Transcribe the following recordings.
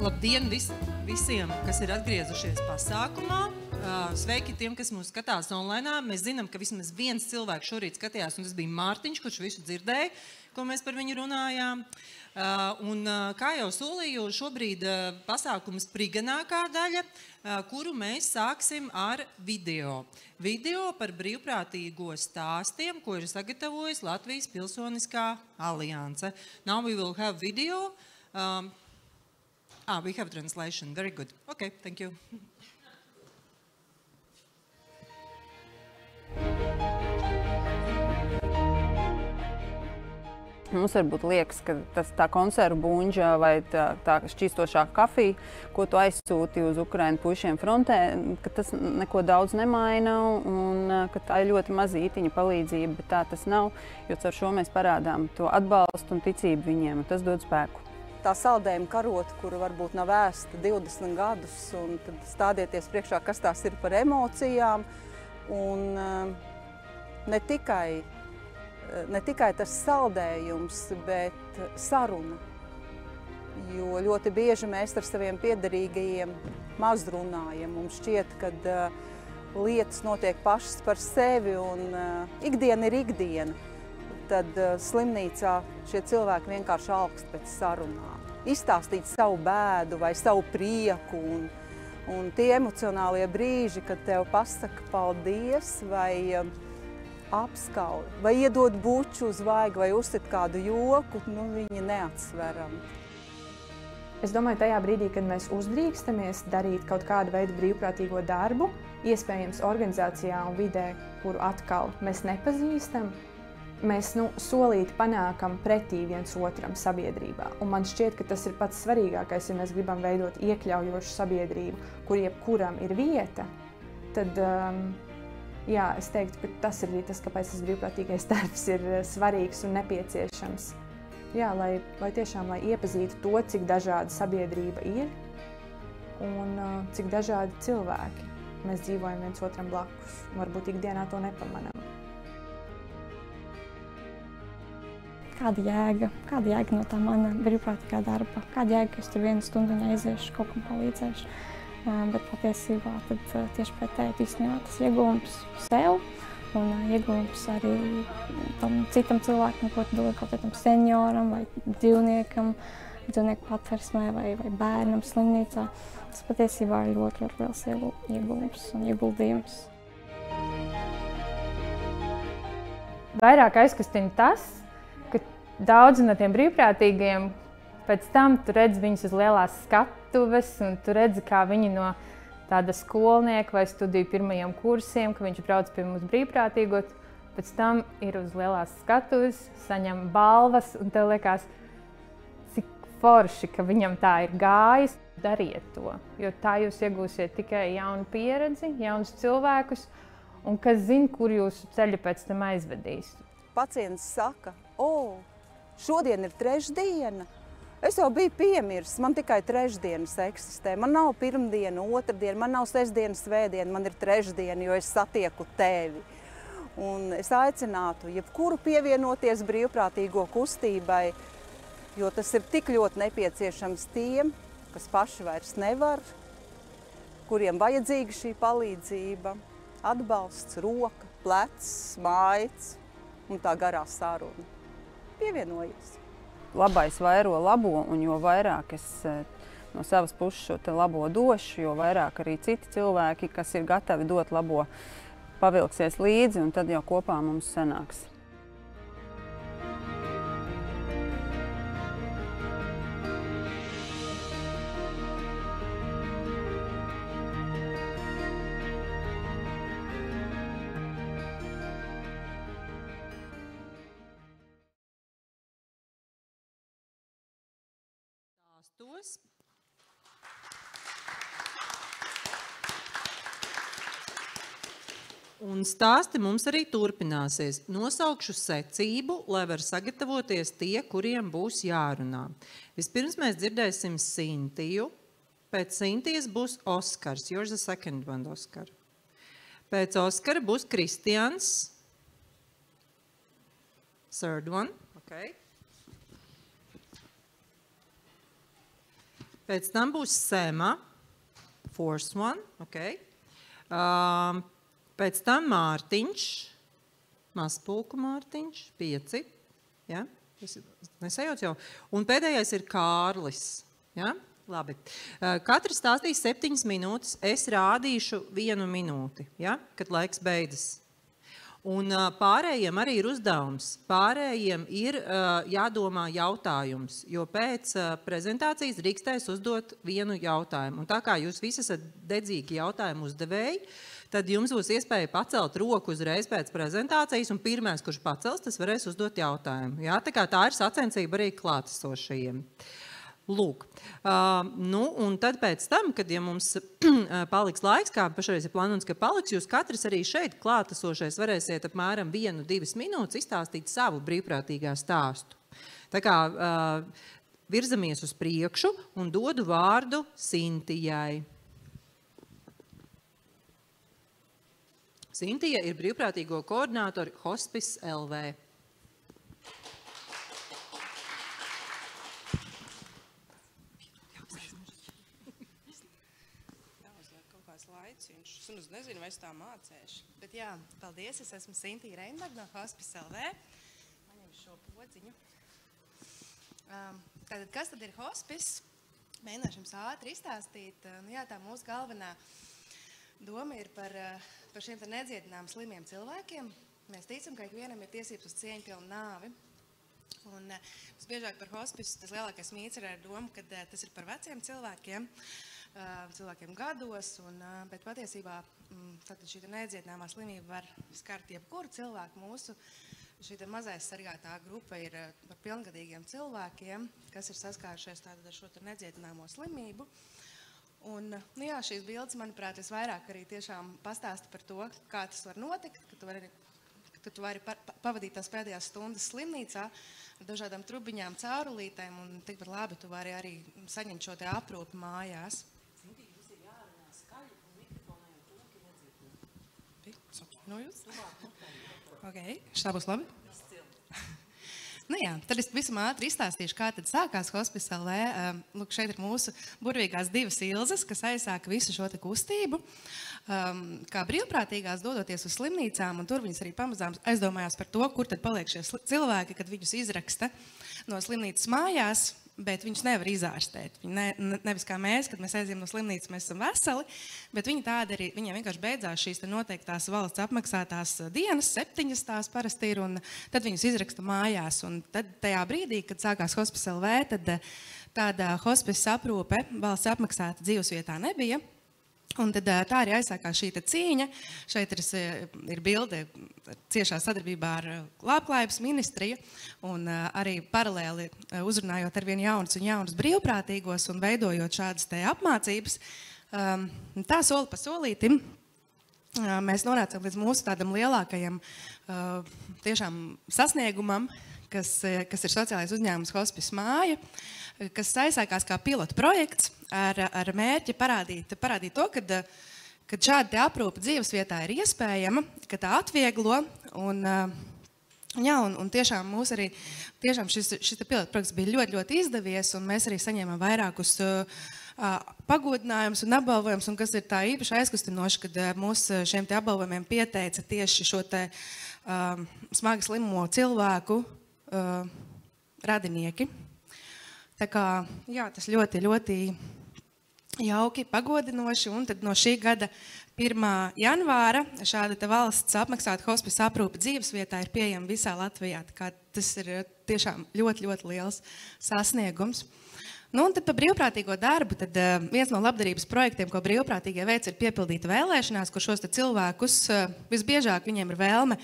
Labdien visiem, kas ir atgriezušies pasākumā. Sveiki tiem, kas mūs skatās online. Mēs zinām, ka vismaz viens cilvēks šorīt skatījās, un tas bija Mārtiņš, kurš visu dzirdēja, ko mēs par viņu runājām. Un, kā jau solīju, šobrīd pasākums spriganākā daļa, kuru mēs sāksim ar video. Video par brīvprātīgo stāstiem, ko ir sagatavojis Latvijas Pilsoniskā alianse. Now we will have video. We have translation. Very good. Okay, thank you. Mums varbūt liekas, ka tā konservu buņģa vai tā šķīstošā kafija, ko tu aizsūti uz Ukrainu puišiem frontē, ka tas neko daudz nemaina un ka tā ir ļoti mazītiņa palīdzība, bet tā tas nav, jo caur šo mēs parādām to atbalstu un ticību viņiem, un tas dod spēku. Tā saldējuma karota, kura varbūt nav vēsta 20 gadus, un tad stādieties priekšā, kas tās ir par emocijām, un ne tikai tas saldējums, bet saruna. Jo ļoti bieži mēs ar saviem piederīgajiem maz runājam. Mums šķiet, ka lietas notiek pašas par sevi un ikdiena ir ikdiena. Tad slimnīcā šie cilvēki vienkārši augst pēc sarunām. Izstāstīt savu bēdu vai savu prieku un tie emocionālie brīži, kad tev pasaka paldies vai apskauj, vai iedod buču uz vaigu, vai uzsit kādu joku, viņi neatsverami. Es domāju, tajā brīdī, kad mēs uzdrīkstamies darīt kaut kādu veidu brīvprātīgo darbu, iespējams organizācijā un vidē, kuru atkal mēs nepazīstam, mēs solīti panākam pretī viens otram sabiedrībā. Un man šķiet, ka tas ir pats svarīgākais, ja mēs gribam veidot iekļaujošu sabiedrību, kur jebkuram ir vieta, tad jā, es teiktu, ka tas ir arī tas, kāpēc tas brīvprātīgais darbs ir svarīgs un nepieciešams. Jā, lai tiešām iepazītu to, cik dažāda sabiedrība ir un cik dažādi cilvēki. Mēs dzīvojam viens otram blakus, varbūt ikdienā to nepamanām. Kāda jēga no tā mana brīvprātīgā darba? Kāda jēga, ka es tur 1 stundu aiziešu, kaut kam palīdzēšu? Bet patiesībā tad tieši pretēji īstenībā tas iegūms sev un iegūms arī tam citam cilvēkam, ko tu dod kaut kādam senioram vai dzīvnieku patversmē vai bērnam slimnīcā. Tas patiesībā ir ļoti liels iegūms un ieguldījums. Vairāk aizkustina tas, ka daudzi no tiem brīvprātīgajiem pēc tam tu redzi viņus uz lielās skatuves, un tu redzi, kā viņi no tāda skolnieka vai studiju pirmajiem kursiem, ka viņš brauc pie mums brīvprātīgot, pēc tam ir uz lielās skatuves, saņem balvas, un tev liekas, cik forši, ka viņam tā ir gājis. Dariet to, jo tā jūs iegūsiet tikai jaunu pieredzi, jaunus cilvēkus, un kas zina, kur jūsu ceļu pēc tam aizvedīs. Pacients saka, šodien ir trešdiena. Es jau biju piemirsis, man tikai trešdienas eksistē. Man nav pirmdiena, otrdiena, man nav sestdiena, svētdiena, man ir trešdiena, jo es satieku tevi. Un es aicinātu jebkuru pievienoties brīvprātīgo kustībai, jo tas ir tik ļoti nepieciešams tiem, kas paši vairs nevar, kuriem vajadzīga šī palīdzība, atbalsts, roka, plecs, maids un tā garā saruna. Pievienojies! Labais vairo labo, un jo vairāk es no savas puses šo te labo došu, jo vairāk arī citi cilvēki, kas ir gatavi dot labo, pavilksies līdzi, un tad jau kopā mums sanāks. Un stāsti mums arī turpināsies. Nosaukšu secību, lai var sagatavoties tie, kuriem būs jārunā. Vispirms mēs dzirdēsim Sintiju. Pēc Sintijas būs Oskars. Yours the second one, Oskar. Pēc Oskara būs Kristians. Third one. Okay. Pēc tam būs Sema, Force One, ok. Pēc tam Mārtiņš, Mazpulku Mārtiņš, 5, ja? Nesajauc jau. Un pēdējais ir Kārlis, ja? Labi. Katrs stāstīs 7 minūtes, es rādīšu 1 minūti, ja? Kad laiks beidzas. Un pārējiem arī ir uzdevums. Pārējiem ir jādomā jautājums, jo pēc prezentācijas drīkstēs uzdot 1 jautājumu. Un tā kā jūs visi esat dedzīgi jautājumu uzdevēji, tad jums būs iespēja pacelt roku uzreiz pēc prezentācijas, un pirmais, kurš pacels, tas varēs uzdot jautājumu. Jā, tā ir sacensība arī klātesošajiem. Lūk, un tad pēc tam, kad ja mums paliks laiks, kā pašreiz ir plānots, ka paliks, jūs katrs arī šeit klātesošais varēsiet apmēram 1-2 minūtes izstāstīt savu brīvprātīgā stāstu. Tā kā virzamies uz priekšu un dodu vārdu Sintijai. Sintija ir brīvprātīgo koordinātori Hospice LV. Es nezinu, vai es tā mācēšu. Bet jā, paldies, es esmu Sintija Reinberga no Hospice LV. Paņemšu šo podziņu. Tātad, kas tad ir hospice? Mēģināšu jums ātri izstāstīt. Jā, tā mūsu galvenā doma ir par šiem nedziedināmiem slimiem cilvēkiem. Mēs ticam, ka ikvienam ir tiesības uz cieņpilnu nāvi. Un visbiežāk par hospice tas lielākais mīts ir ar domu, ka tas ir par veciem cilvēkiem gados, bet patiesībā šī nedziedināmā slimība var skart jebkuru cilvēku. Mūsu šī mazais sargātā grupa ir par pilngadīgiem cilvēkiem, kas ir saskārušies ar šo nedziedināmo slimību. Un, jā, šīs bildes, manuprāt, vairāk arī tiešām pastāsta par to, kā tas var notikt, ka tu vari pavadīt tās pēdējās stundas slimnīcā ar dažādām trubiņām, caurulītēm, un tikpat labi tu vari arī saņemt šo te aprūpi mājās. Sintī, jums ir jārunā skaļi un mikrofonai un tūki nedzirdēt. No jūs? Ok, šitā būs labi? Nu jā, tad es visam ātri izstāstīšu, kā tad sākās Hospice LV. Lūk, šeit ir mūsu burvīgās 2 Ilzes, kas aizsāka visu šo te kustību. Kā brīvprātīgās dodoties uz slimnīcām, un tur viņas arī pamazām aizdomājās par to, kur tad paliek šie cilvēki, kad viņus izraksta no slimnīcas mājās, bet viņus nevar izārstēt. Viņi nevis kā mēs, kad mēs aizjām no slimnīcas, mēs esam veseli, bet viņi tādi arī, viņiem vienkārši beidzās šīs noteiktās valsts apmaksātās dienas, 7 tās parasti ir, un tad viņus izraksta mājās. Un tad tajā brīdī, kad sākās Hospice LV, tad tāda hospice aprūpe valsts apmaksāta dzīvesvietā nebija. Un tad tā arī aizsākās šī cīņa. Šeit ir bilde ciešā sadarbībā ar Labklājības ministriju un arī paralēli uzrunājot arvien jaunus un jaunus brīvprātīgos un veidojot šādas te apmācības. Tā soli pa solītim mēs nonācām līdz mūsu tādam lielākajam tiešām sasniegumam, kas ir sociālais uzņēmums Hospice māja, kas aizsākās kā pilota projekts ar mērķi parādīt to, ka šāda aprūpe dzīvesvietā ir iespējama, ka tā atvieglo, un tiešām mūs arī, tiešām šis pilota projekts bija ļoti, ļoti izdevies, un mēs arī saņēmām vairākus pagodinājumus un apbalvojumus, un kas ir tā īpaši aizkustinoši, kad mūs šiem te apbalvojumiem pieteica tieši šo te smagi slimo cilvēku radinieki. Tā kā, jā, tas ļoti, ļoti jauki, pagodinoši, un tad no šī gada 1. janvāra šāda valsts apmaksāta hospice aprūpe dzīvesvietā ir pieejama visā Latvijā. Tā kā tas ir tiešām ļoti, ļoti liels sasniegums. Nu, un tad par brīvprātīgo darbu, tad viens no labdarības projektiem, ko brīvprātīgie veids, ir piepildīt vēlēšanās, kur šos te cilvēkus visbiežāk viņiem ir vēlme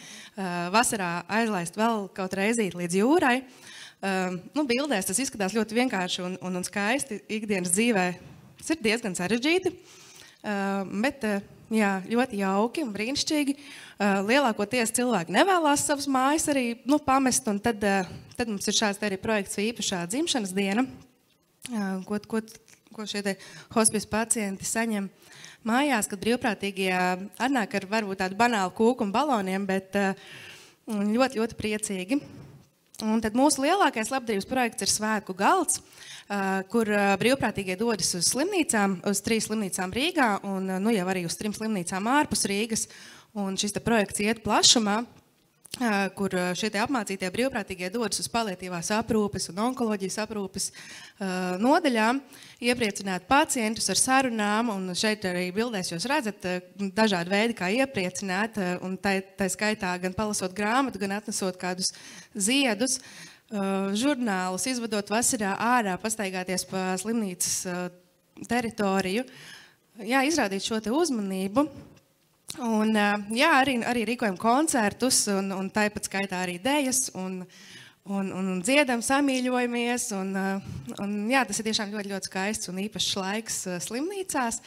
vasarā aizlaist vēl kaut reizīt līdz jūrai. Bildēs tas izskatās ļoti vienkārši un skaisti ikdienas dzīvē. Tas ir diezgan sarežģīti, bet jā, ļoti jauki un brīnišķīgi. Lielākoties cilvēki nevēlās savas mājas arī pamest, un tad mums ir šāds arī projekts īpašā dzimšanas diena, ko šie te hospice pacienti saņem mājās, kad brīvprātīgie atnāk ar varbūt tādu banālu kūku un baloniem, bet ļoti, ļoti priecīgi. Un tad mūsu lielākais labdarības projekts ir Svētku galds, kur brīvprātīgie dodas uz slimnīcām, uz 3 slimnīcām Rīgā un nu jau arī uz 3 slimnīcām ārpus Rīgas. Un šis projekts iet plašumā, kur šie apmācītie brīvprātīgie dodas uz paliatīvās aprūpes un onkoloģijas aprūpes nodaļām, iepriecināt pacientus ar sarunām, un šeit arī bildēs jūs redzat dažādi veidi, kā iepriecināt, un tā skaitā gan palasot grāmatu, gan atnesot kādus ziedus, žurnālus, izvadot vasarā ārā, pastaigāties pa slimnīcas teritoriju, jā, izrādīt šo te uzmanību. Un, jā, arī rīkojam koncertus, un tāpat skaitā arī dejas, un dziedam, samīļojamies. Un, jā, tas ir tiešām ļoti, ļoti skaists un īpašs laiks slimnīcās.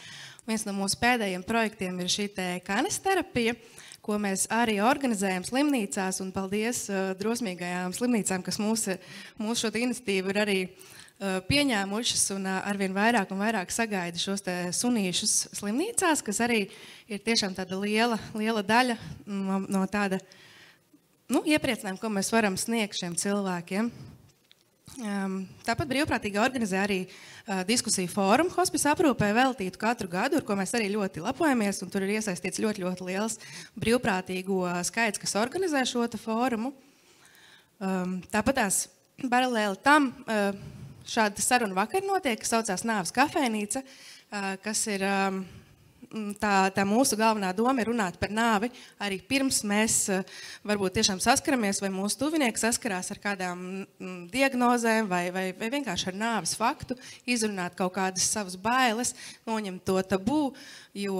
Viens no mūsu pēdējiem projektiem ir šī te kanisterapija, ko mēs arī organizējam slimnīcās, un paldies drosmīgajām slimnīcām, kas mūsu šo iniciatīvu ir arī pieņēmušas un arvien vairāk un vairāk sagaida šos te sunīšus slimnīcās, kas arī ir tiešām tāda liela daļa no tāda iepriecinājuma, ko mēs varam sniegt šiem cilvēkiem. Tāpat brīvprātīgi organizē arī diskusiju fórumu hospice aprūpē veltītu katru gadu, ar ko mēs arī ļoti lepojamies, un tur ir iesaistīts ļoti, ļoti liels brīvprātīgo skaits, kas organizē šo te fórumu. Tāpat tās paralēli tam šāda saruna vakar notiek, kas saucās Nāves kafejnīca, kas ir tā mūsu galvenā doma ir runāt par nāvi arī pirms mēs varbūt tiešām saskaramies vai mūsu tuvinieki saskarās ar kādām diagnozēm vai vienkārši ar nāves faktu, izrunāt kaut kādas savas bailes, noņemt to tabū, jo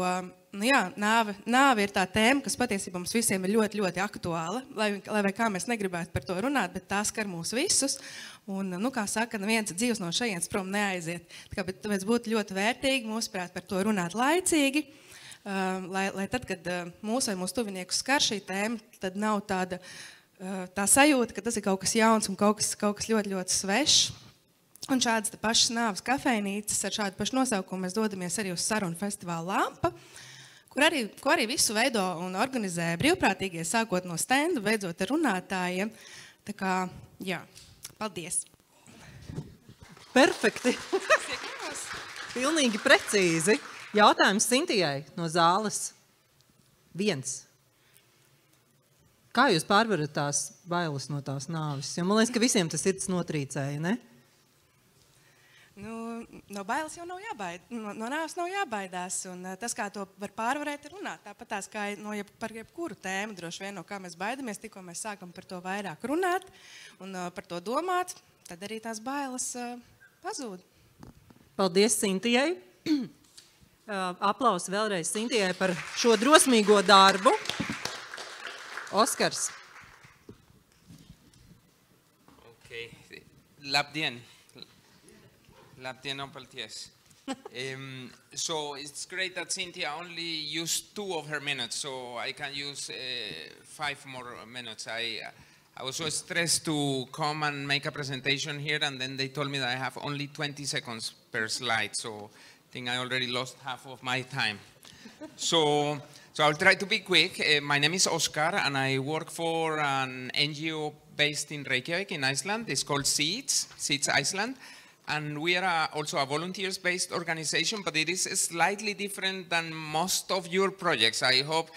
jā, nāve ir tā tēma, kas patiesībā mums visiem ir ļoti, ļoti aktuāla, lai kā mēs negribētu par to runāt, bet tā skar mūs visus. Un, kā saka, neviens dzīves no šajienes prom neaiziet. Tāpēc būtu ļoti vērtīgi, mūsuprāt, par to runāt laicīgi, lai tad, kad mūsu vai mūsu tuviniekus skar šī tēma, tad nav tā sajūta, ka tas ir kaut kas jauns un kaut kas ļoti, ļoti svešs. Un šādas pašas Nāves kafejnīcas ar šādu pašu nosaukumu mēs dodamies arī uz sarunu festivālu Lampa, ko arī visu veido un organizē brīvprātīgie, sākot no stendu, beidzot ar runātājiem. Tā kā, jā. Paldies! Perfekti! Pilnīgi precīzi. Jautājums Sintijai no zāles. 1. Kā jūs pārvarat tās bailes no tās nāves? Jo man liekas, ka visiem tas sirds notrīcēja, ne? No bailes jau nav jābaidās, no nāves nav jābaidās, un tas, kā to var pārvarēt, ir runāt. Tāpat tās kā par jebkuru tēmu, droši vien, no kā mēs baidamies, tikko mēs sākam par to vairāk runāt un par to domāt, tad arī tās bailes pazūd. Paldies Sintijai. Aplausi vēlreiz Sintijai par šo drosmīgo darbu. Oskars. Okay. Labdien. Labdien on Palties. So it's great that Cynthia only used 2 of her minutes, so I can use 5 more minutes. I was so stressed to come and make a presentation here, and then they told me that I have only 20 seconds per slide, so I think I already lost half of my time. So I'll try to be quick. My name is Oskar, and I work for an NGO based in Reykjavik in Iceland. It's called Seeds Iceland. And we are also a volunteers-based organization, but it is slightly different than most of your projects. I hope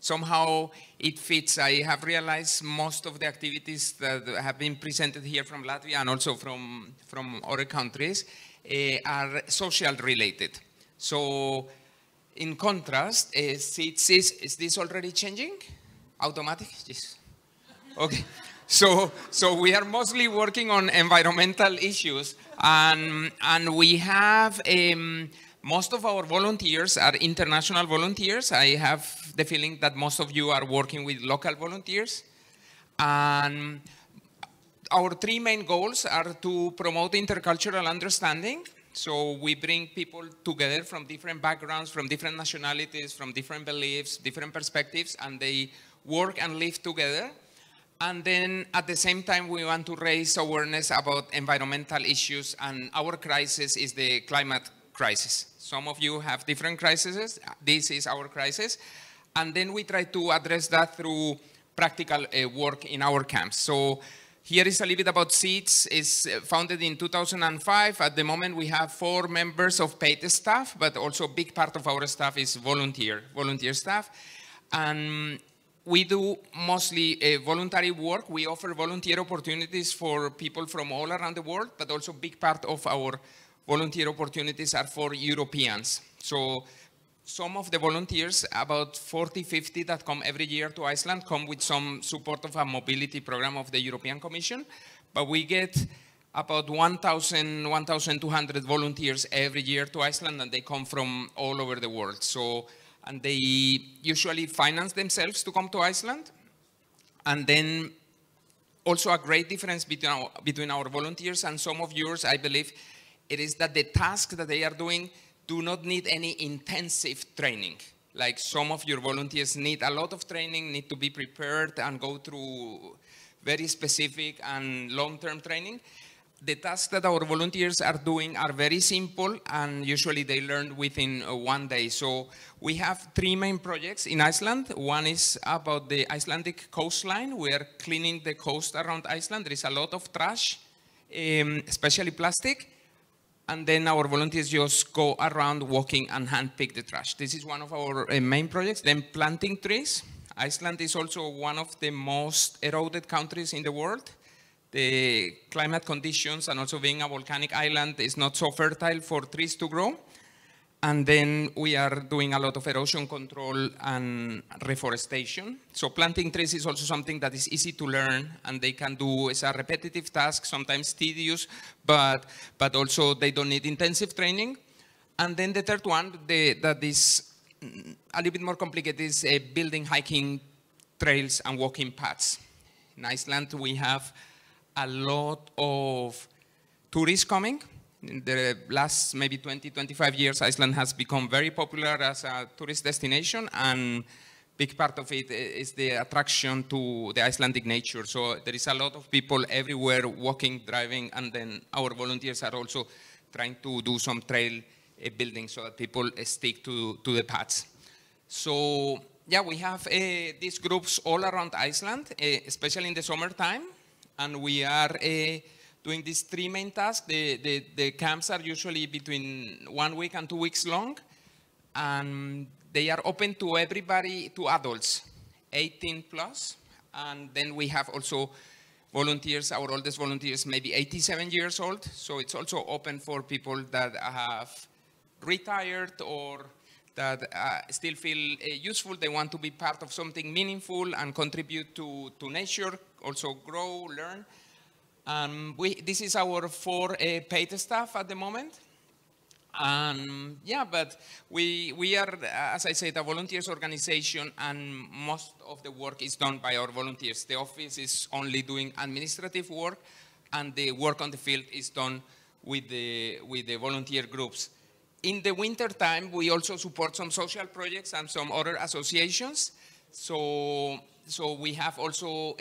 somehow it fits. I have realized most of the activities that have been presented here from Latvia and also from other countries are social related. So in contrast, Seeds is this already changing? Automatic? Yes. Okay. So we are mostly working on environmental issues, and we have most of our volunteers are international volunteers. I have the feeling that most of you are working with local volunteers. And our 3 main goals are to promote intercultural understanding. So we bring people together from different backgrounds, from different nationalities, from different beliefs, different perspectives, and they work and live together. And then at the same time, we want to raise awareness about environmental issues, and our crisis is the climate crisis. Some of you have different crises. This is our crisis. And then we try to address that through practical work in our camps. So here is a little bit about SEEDS. It's founded in 2005. At the moment, we have 4 members of paid staff, but also a big part of our staff is volunteer staff. And we do mostly voluntary work. We offer volunteer opportunities for people from all around the world, but also a big part of our volunteer opportunities are for Europeans. So some of the volunteers, about 40, 50 that come every year to Iceland, come with some support of a mobility program of the European Commission. But we get about 1,000, 1,200 volunteers every year to Iceland, and they come from all over the world. So, and they usually finance themselves to come to Iceland. And then also a great difference between our volunteers and some of yours, I believe, it is that the tasks that they are doing do not need any intensive training. Like some of your volunteers need a lot of training, need to be prepared and go through very specific and long-term training. The tasks that our volunteers are doing are very simple, and usually they learn within 1 day. So we have 3 main projects in Iceland. One is about the Icelandic coastline. We are cleaning the coast around Iceland. There is a lot of trash, especially plastic. And then our volunteers just go around walking and hand-pick the trash. This is one of our main projects. Then planting trees. Iceland is also one of the most eroded countries in the world. The climate conditions and also being a volcanic island is not so fertile for trees to grow. And then we are doing a lot of erosion control and reforestation. So planting trees is also something that is easy to learn, and they can do. It's a repetitive task, sometimes tedious, but also they don't need intensive training. And then the third one that is a little bit more complicated is building hiking trails and walking paths. In Iceland, we have a lot of tourists coming. In the last maybe 20, 25 years, Iceland has become very popular as a tourist destination, and big part of it is the attraction to the Icelandic nature. So there is a lot of people everywhere walking, driving, and then our volunteers are also trying to do some trail building so that people stick to the paths. So yeah, we have these groups all around Iceland, especially in the summertime, and we are doing these 3 main tasks. The camps are usually between 1 week and 2 weeks long, and they are open to everybody, to adults, 18 plus. And then we have also volunteers, our oldest volunteers, maybe 87 years old. So it's also open for people that have retired or that still feel useful. They want to be part of something meaningful and contribute to nature, also grow, learn. This is our 4 paid staff at the moment. Yeah, but we are, as I said, a volunteers organization, and most of the work is done by our volunteers. The office is only doing administrative work, and the work on the field is done with the volunteer groups. In the winter time, we also support some social projects and some other associations. So we have also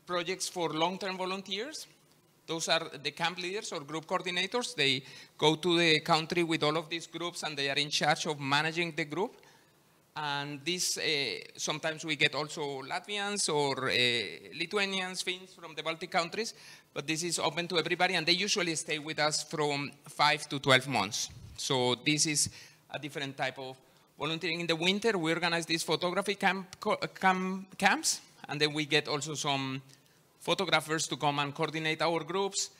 projects for long-term volunteers. Those are the camp leaders or group coordinators. They go to the country with all of these groups, and they are in charge of managing the group. And this, sometimes we get also Latvians or Lithuanians, Finns from the Baltic countries, but this is open to everybody, and they usually stay with us from 5 to 12 months. So this is a different type of volunteering. In the winter, we organize these photography camps, and then we get also some photographers to come and coordinate our groups.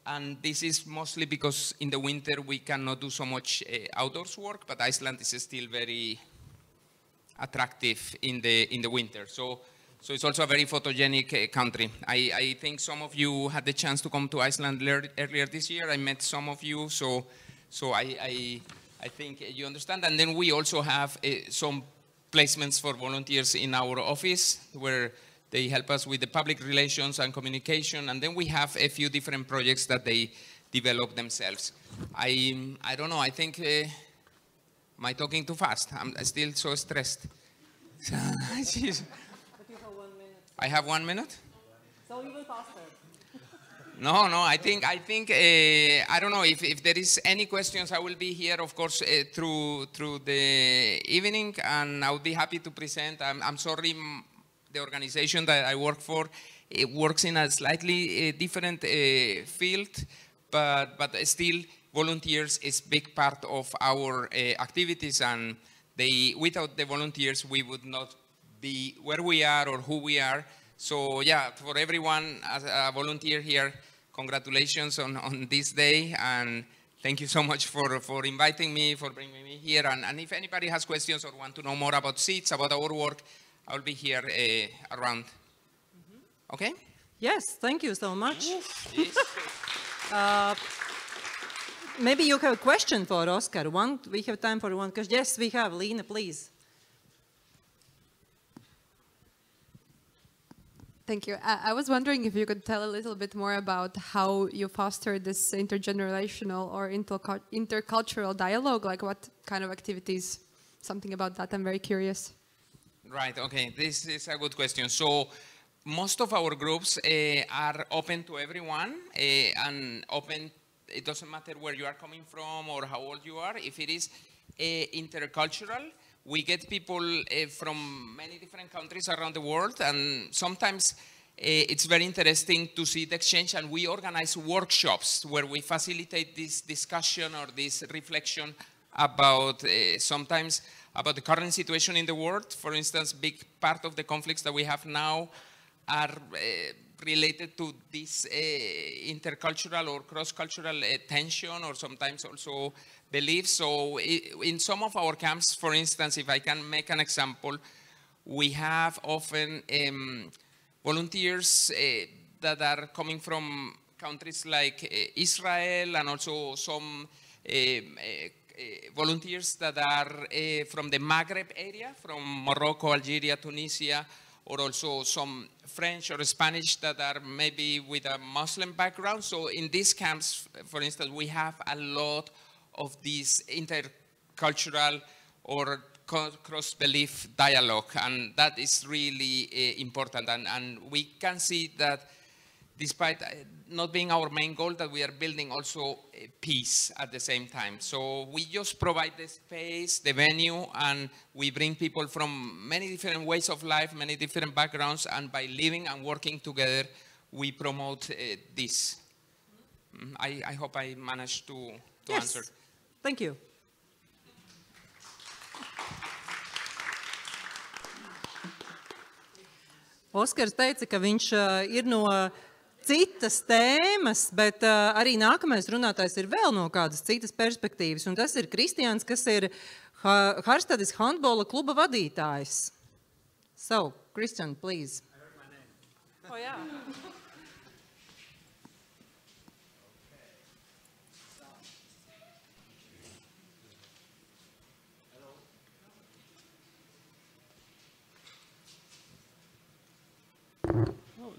And this is mostly because in the winter we cannot do so much outdoors work, but Iceland is still very attractive in the winter. So it's also a very photogenic country. I think some of you had the chance to come to Iceland earlier this year. I met some of you, so I think you understand. And then we also have some placements for volunteers in our office where they help us with the public relations and communication, and then we have a few different projects that they develop themselves. I don't know, I think, am I talking too fast? I'm still so stressed. But you have 1 minute. I have 1 minute? So even faster. No, I think I don't know if there is any questions. I will be here, of course, through the evening, and I would be happy to present. I'm sorry, the organization that I work for, it works in a slightly different field, but still volunteers is big part of our activities, and without the volunteers we would not be where we are or who we are. So yeah, for everyone as a volunteer here, congratulations on this day, and thank you so much for inviting me, for bringing me here. And if anybody has questions or want to know more about SEEDS, about our work, I'll be here around. Okay? Yes, thank you so much. Maybe you have a question for Oskar. We have time for one question. Yes, we have. Lina, please. Thank you. I was wondering if you could tell a little bit more about how you foster this intergenerational or intercultural dialogue, like what kind of activities, something about that. I'm very curious. Right, okay, this is a good question. So most of our groups are open to everyone and open, it doesn't matter where you are coming from or how old you are. If it is intercultural, we get people from many different countries around the world, and sometimes it's very interesting to see the exchange, and we organize workshops where we facilitate this discussion or this reflection about sometimes about the current situation in the world. For instance, big part of the conflicts that we have now are related to this intercultural or cross-cultural tension, or sometimes also beliefs. So in some of our camps, for instance, if I can make an example, we have often volunteers that are coming from countries like Israel, and also some volunteers that are from the Maghreb area, from Morocco, Algeria, Tunisia, or also some French or Spanish that are maybe with a Muslim background. So in these camps, for instance, we have a lot of this intercultural or cross-belief dialogue, and that is really important. And we can see that despite not being our main goal, that we are building also peace at the same time. So we just provide the space, the venue, and we bring people from many different ways of life, many different backgrounds, and by living and working together, we promote this. I hope I managed to Yes. answer. Thank you. Oskars teica, ka viņš ir no citas tēmas, bet arī nākamais runātājs ir vēl no kādas citas perspektīvas, un tas ir Kristiāns, kas ir Harstades handbola kluba vadītājs. So, Christian, please. I heard my name. Oh, yeah.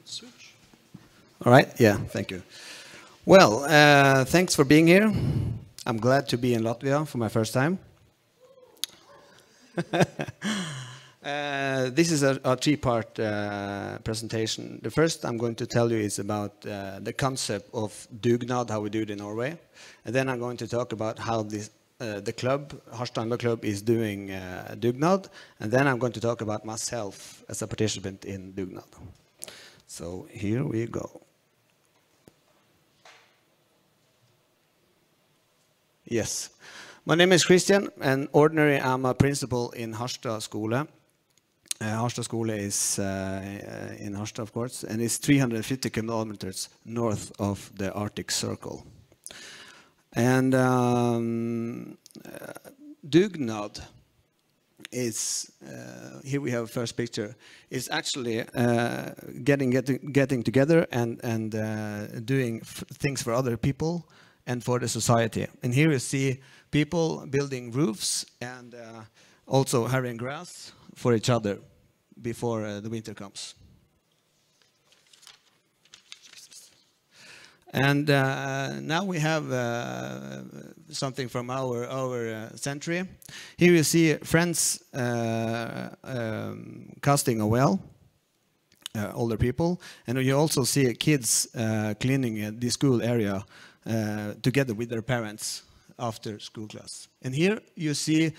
Switch. All right, yeah, thank you. Well, thanks for being here. I'm glad to be in Latvia for my first time. This is a three-part presentation. The first I'm going to tell you is about the concept of dugnad, how we do it in Norway. And then I'm going to talk about how this, the club, Harstad Club, is doing dugnad. And then I'm going to talk about myself as a participant in dugnad. So here we go. Yes, my name is Christian, and ordinary I'm a principal in Harstad Skole. Harstad Skole is in Harstad, of course, and it's 350 kilometers north of the Arctic Circle. And dugnad is, here we have a first picture, is actually getting together and doing things for other people and for the society. And here you see people building roofs and also harrying grass for each other before the winter comes. And now we have something from our century. Here you see friends casting a well, older people, and you also see kids cleaning the school area together with their parents after school class. And here you see,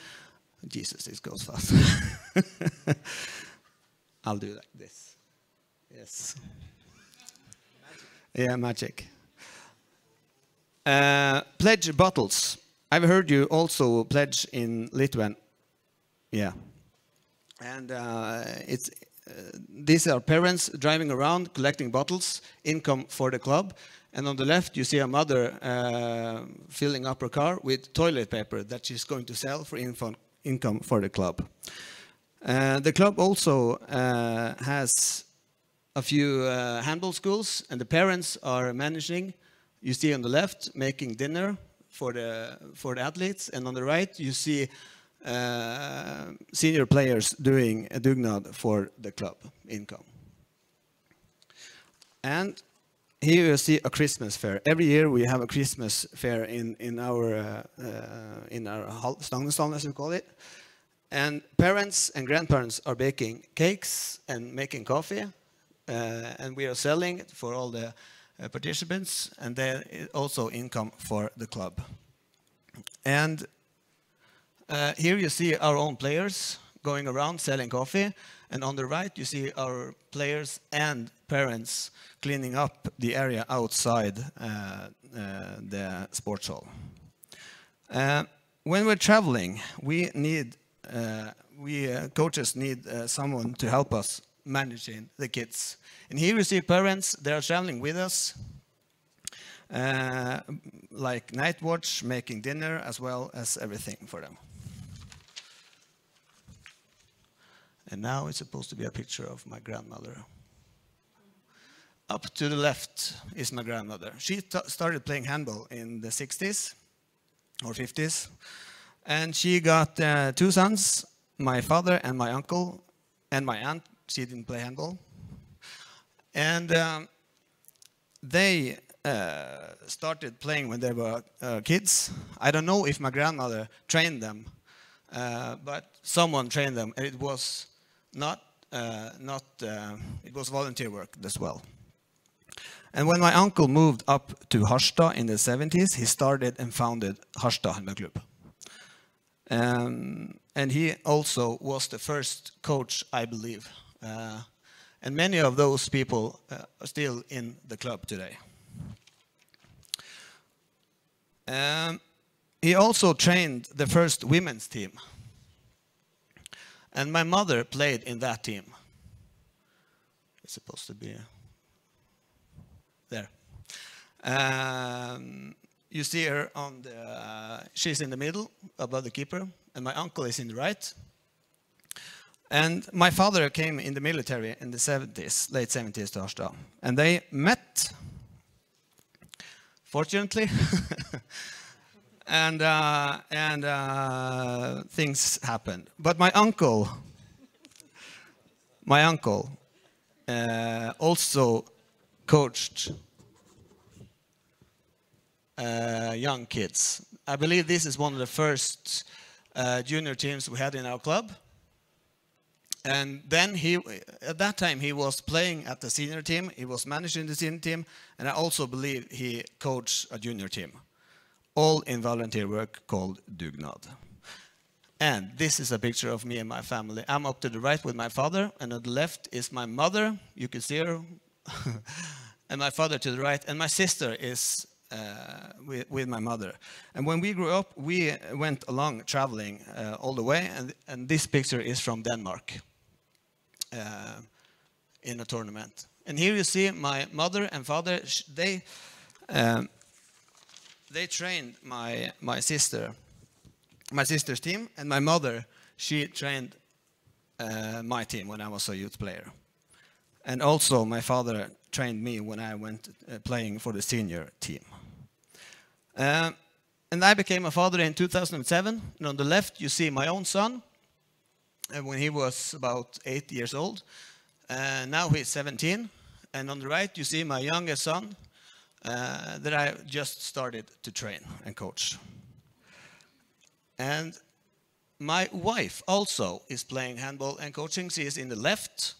Jesus, this goes fast. I'll do like this. Yes. Yeah, magic. Pledge bottles. I've heard you also pledge in Lithuania. Yeah. And these are parents driving around collecting bottles, income for the club. And on the left, you see a mother filling up her car with toilet paper that she's going to sell for income for the club. The club also has a few handball schools, and the parents are managing. You see on the left, making dinner for the athletes, and on the right, you see senior players doing a dugnad for the club income. And here you see a Christmas fair. Every year we have a Christmas fair in our Stangesdalen, as we call it. And parents and grandparents are baking cakes and making coffee. And we are selling it for all the participants. And there is also income for the club. And here you see our own players going around selling coffee. And on the right, you see our players and parents cleaning up the area outside the sports hall. When we're traveling, we coaches need someone to help us managing the kids. And here you see parents, they are traveling with us, like night watch, making dinner, as well as everything for them. And now it's supposed to be a picture of my grandmother. Up to the left is my grandmother. She started playing handball in the 60s or 50s. And she got 2 sons, my father and my uncle, and my aunt. She didn't play handball. And they started playing when they were kids. I don't know if my grandmother trained them, but someone trained them. And it was it was volunteer work as well. And when my uncle moved up to Harstad in the 70s, he started and founded Harstad Handballklubb. And he also was the first coach, I believe. And many of those people are still in the club today. He also trained the first women's team. And my mother played in that team. It's supposed to be there. You see her on the, she's in the middle, above the keeper, and my uncle is in the right. And my father came in the military in the 70s, late 70s to Harstad. And they met, fortunately, and things happened. But my uncle also coached young kids. I believe this is one of the first junior teams we had in our club. And then at that time, he was playing at the senior team. He was managing the senior team. And I also believe he coached a junior team. All in volunteer work called Dugnad. And this is a picture of me and my family. I'm up to the right with my father, and on the left is my mother. You can see her. And my father to the right. And my sister is with my mother. And when we grew up, we went along traveling all the way. And this picture is from Denmark in a tournament. And here you see my mother and father. They trained my sister's team, and my mother, she trained my team when I was a youth player. And also my father trained me when I went playing for the senior team. And I became a father in 2007. And on the left you see my own son when he was about 8 years old. Now he's 17. And on the right you see my youngest son that I just started to train and coach. And my wife also is playing handball and coaching. She is in the left.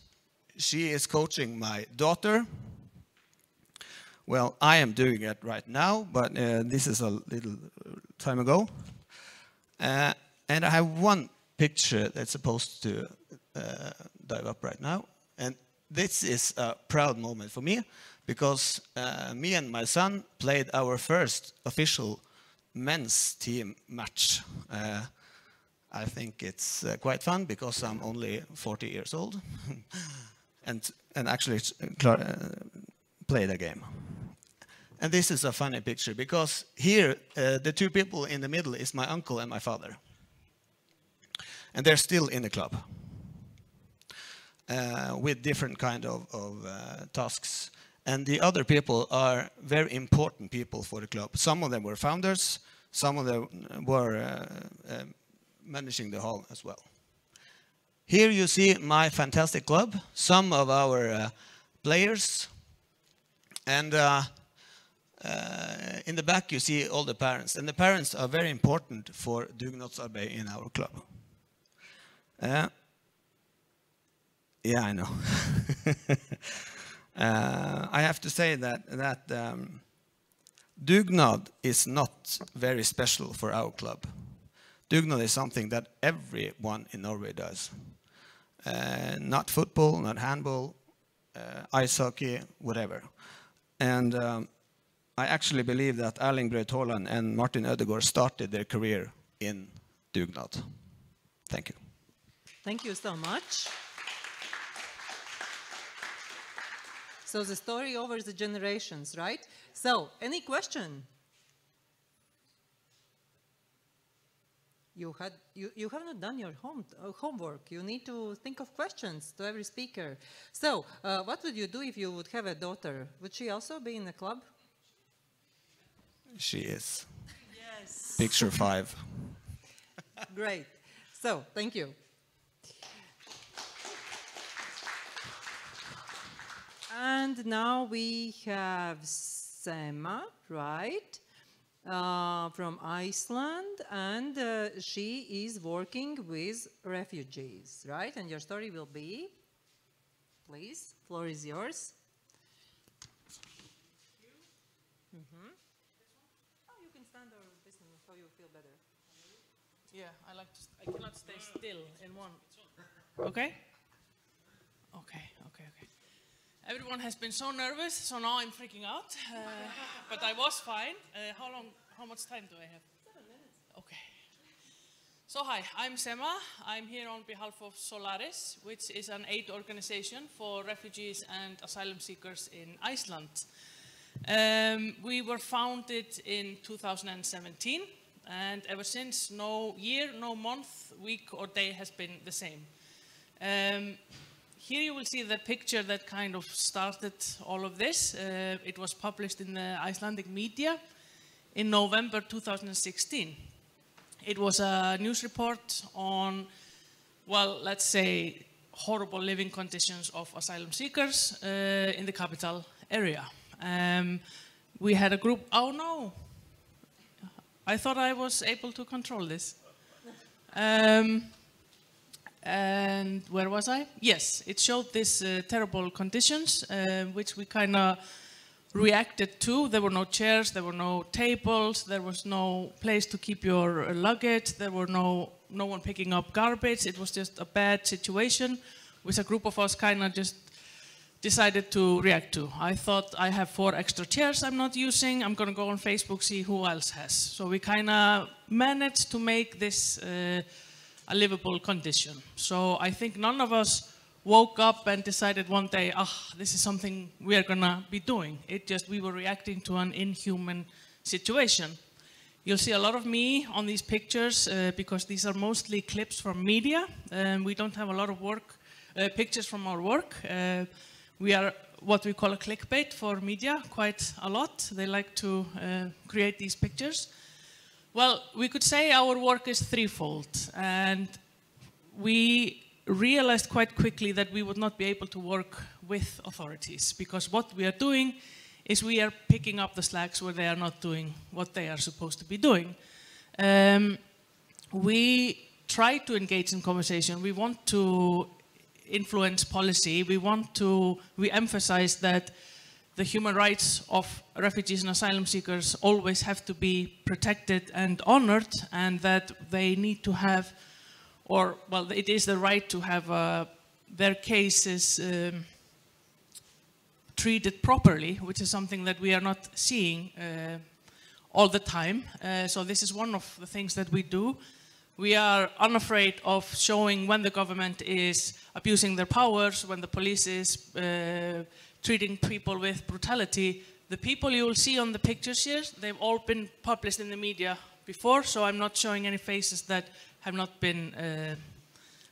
She is coaching my daughter. Well, I am doing it right now, but this is a little time ago. And I have one picture that's supposed to dive up right now. And this is a proud moment for me, because me and my son played our first official men's team match. I think it's quite fun because I'm only 40 years old and actually played a game. And this is a funny picture because here the two people in the middle is my uncle and my father. And they're still in the club with different kind of tasks. And the other people are very important people for the club. Some of them were founders, some of them were managing the hall as well. Here you see my fantastic club, some of our players, and in the back you see all the parents. And the parents are very important for dugnadsarbeid in our club. Yeah, I know. I have to say that Dugnad is not very special for our club. Dugnad is something that everyone in Norway does. Not football, not handball, ice hockey, whatever. And I actually believe that Erling Braut Haaland and Martin Ødegaard started their career in Dugnad. Thank you. Thank you so much. So the story over the generations, right? So, any question? You have not done your homework. You need to think of questions to every speaker. So, what would you do if you would have a daughter? Would she also be in the club? She is. Yes. Picture 5. Great. So, thank you. And now we have Sema, right, from Iceland, and she is working with refugees, right? And your story will be, please, floor is yours. Mm-hmm. Oh, you can stand or listen how you feel better. Yeah, I cannot stay still in one. Okay? Okay. Everyone has been so nervous, so now I'm freaking out. But I was fine. How much time do I have? 7 minutes. Okay. So hi, I'm Sema. I'm here on behalf of Solaris, which is an aid organization for refugees and asylum seekers in Iceland. We were founded in 2017, and ever since, no year, no month, week, or day has been the same. Here you will see the picture that kind of started all of this. It was published in the Icelandic media in November 2016. It was a news report on, well, let's say, horrible living conditions of asylum seekers in the capital area. We had a group, oh no, I thought I was able to control this. And where was I? Yes, it showed these terrible conditions, which we kind of reacted to. There were no chairs, there were no tables, there was no place to keep your luggage, there were no one picking up garbage. It was just a bad situation, which a group of us kind of just decided to react to. I thought, I have 4 extra chairs I'm not using. I'm going to go on Facebook, see who else has. So we kind of managed to make this a livable condition. So I think none of us woke up and decided one day, this is something we are gonna be doing. It just, we were reacting to an inhuman situation. You'll see a lot of me on these pictures because these are mostly clips from media. We don't have a lot of pictures from our work. We are what we call a clickbait for media, quite a lot. They like to create these pictures. Well, we could say our work is threefold, and we realized quite quickly that we would not be able to work with authorities, because what we are doing is we are picking up the slacks where they are not doing what they are supposed to be doing. We try to engage in conversation. We want to influence policy. We emphasize that the human rights of refugees and asylum seekers always have to be protected and honored, and that they need to have, or, well, it is the right to have their cases treated properly, which is something that we are not seeing all the time. So this is one of the things that we do. We are unafraid of showing when the government is abusing their powers, when the police is treating people with brutality. The people you will see on the pictures here, they've all been published in the media before, so I'm not showing any faces that have not been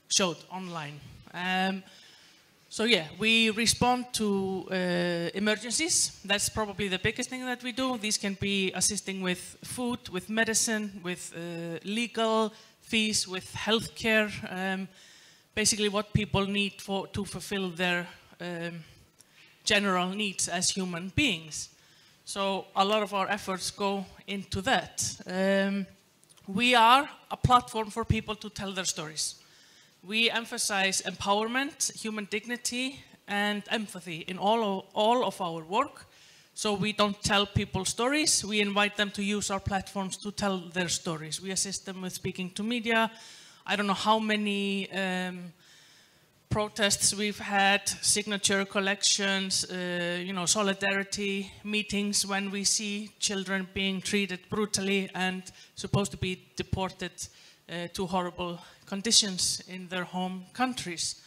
showed online. So yeah, we respond to emergencies. That's probably the biggest thing that we do. These can be assisting with food, with medicine, with legal fees, with healthcare, basically what people need to fulfill their general needs as human beings. So a lot of our efforts go into that. We are a platform for people to tell their stories. We emphasize empowerment, human dignity, and empathy in all of our work. So we don't tell people stories, we invite them to use our platforms to tell their stories. We assist them with speaking to media. I don't know how many protests we've had, signature collections, solidarity meetings when we see children being treated brutally and supposed to be deported to horrible conditions in their home countries.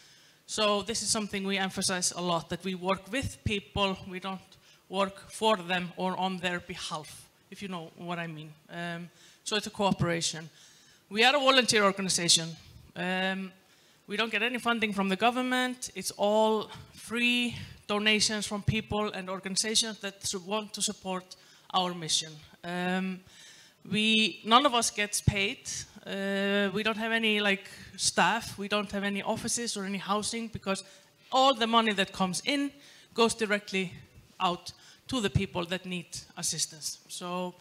So this is something we emphasize a lot, that we work with people, we don't work for them or on their behalf, if you know what I mean. So it's a cooperation. We are a volunteer organization. We don't get any funding from the government. It's all free donations from people and organizations that want to support our mission. None of us gets paid. We don't have any staff. We don't have any offices or any housing, because all the money that comes in goes directly out to the people that need assistance. So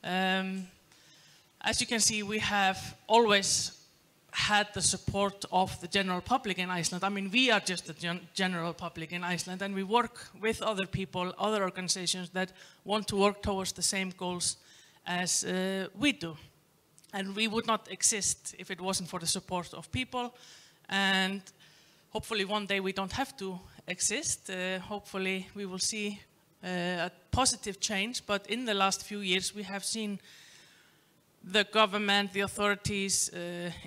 as you can see, we have always had the support of the general public in Iceland. I mean, we are just the general public in Iceland, and we work with other people, other organizations that want to work towards the same goals as we do. And we would not exist if it wasn't for the support of people. And hopefully one day we don't have to exist. Hopefully we will see a positive change. But in the last few years, we have seen the government, the authorities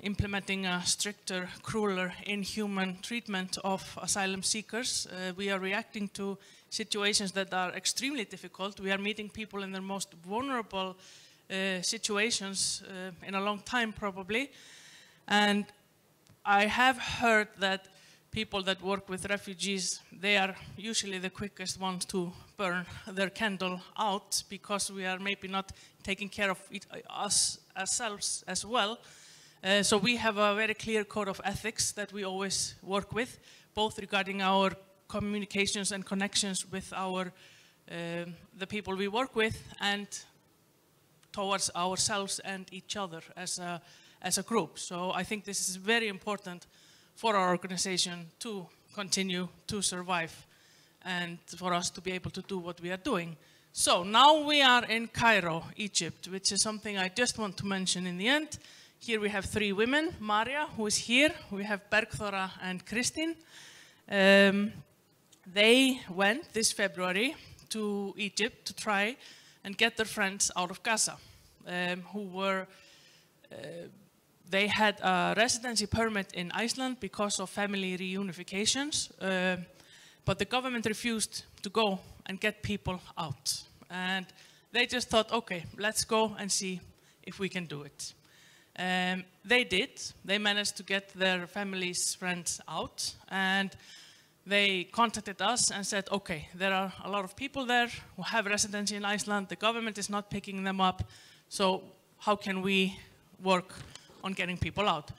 implementing a stricter, crueler, inhuman treatment of asylum seekers. We are reacting to situations that are extremely difficult. We are meeting people in their most vulnerable situations in a long time, probably. And I have heard that people that work with refugees, they are usually the quickest ones to burn their candle out, because we are maybe not taking care of us ourselves as well. So we have a very clear code of ethics that we always work with, both regarding our communications and connections with the people we work with, and towards ourselves and each other as a group. So I think this is very important for our organization to continue to survive and for us to be able to do what we are doing. So now we are in Cairo, Egypt, which is something I just want to mention in the end. Here we have 3 women, Maria, who is here. We have Bergþóra and Kristín. They went this February to Egypt to try and get their friends out of Gaza, they had a residency permit in Iceland because of family reunifications, but the government refused to go and get people out. And they just thought, okay, let's go and see if we can do it. They did. They managed to get their family's friends out, and they contacted us and said, okay, there are a lot of people there who have residency in Iceland. The government is not picking them up, so how can we work on getting people out?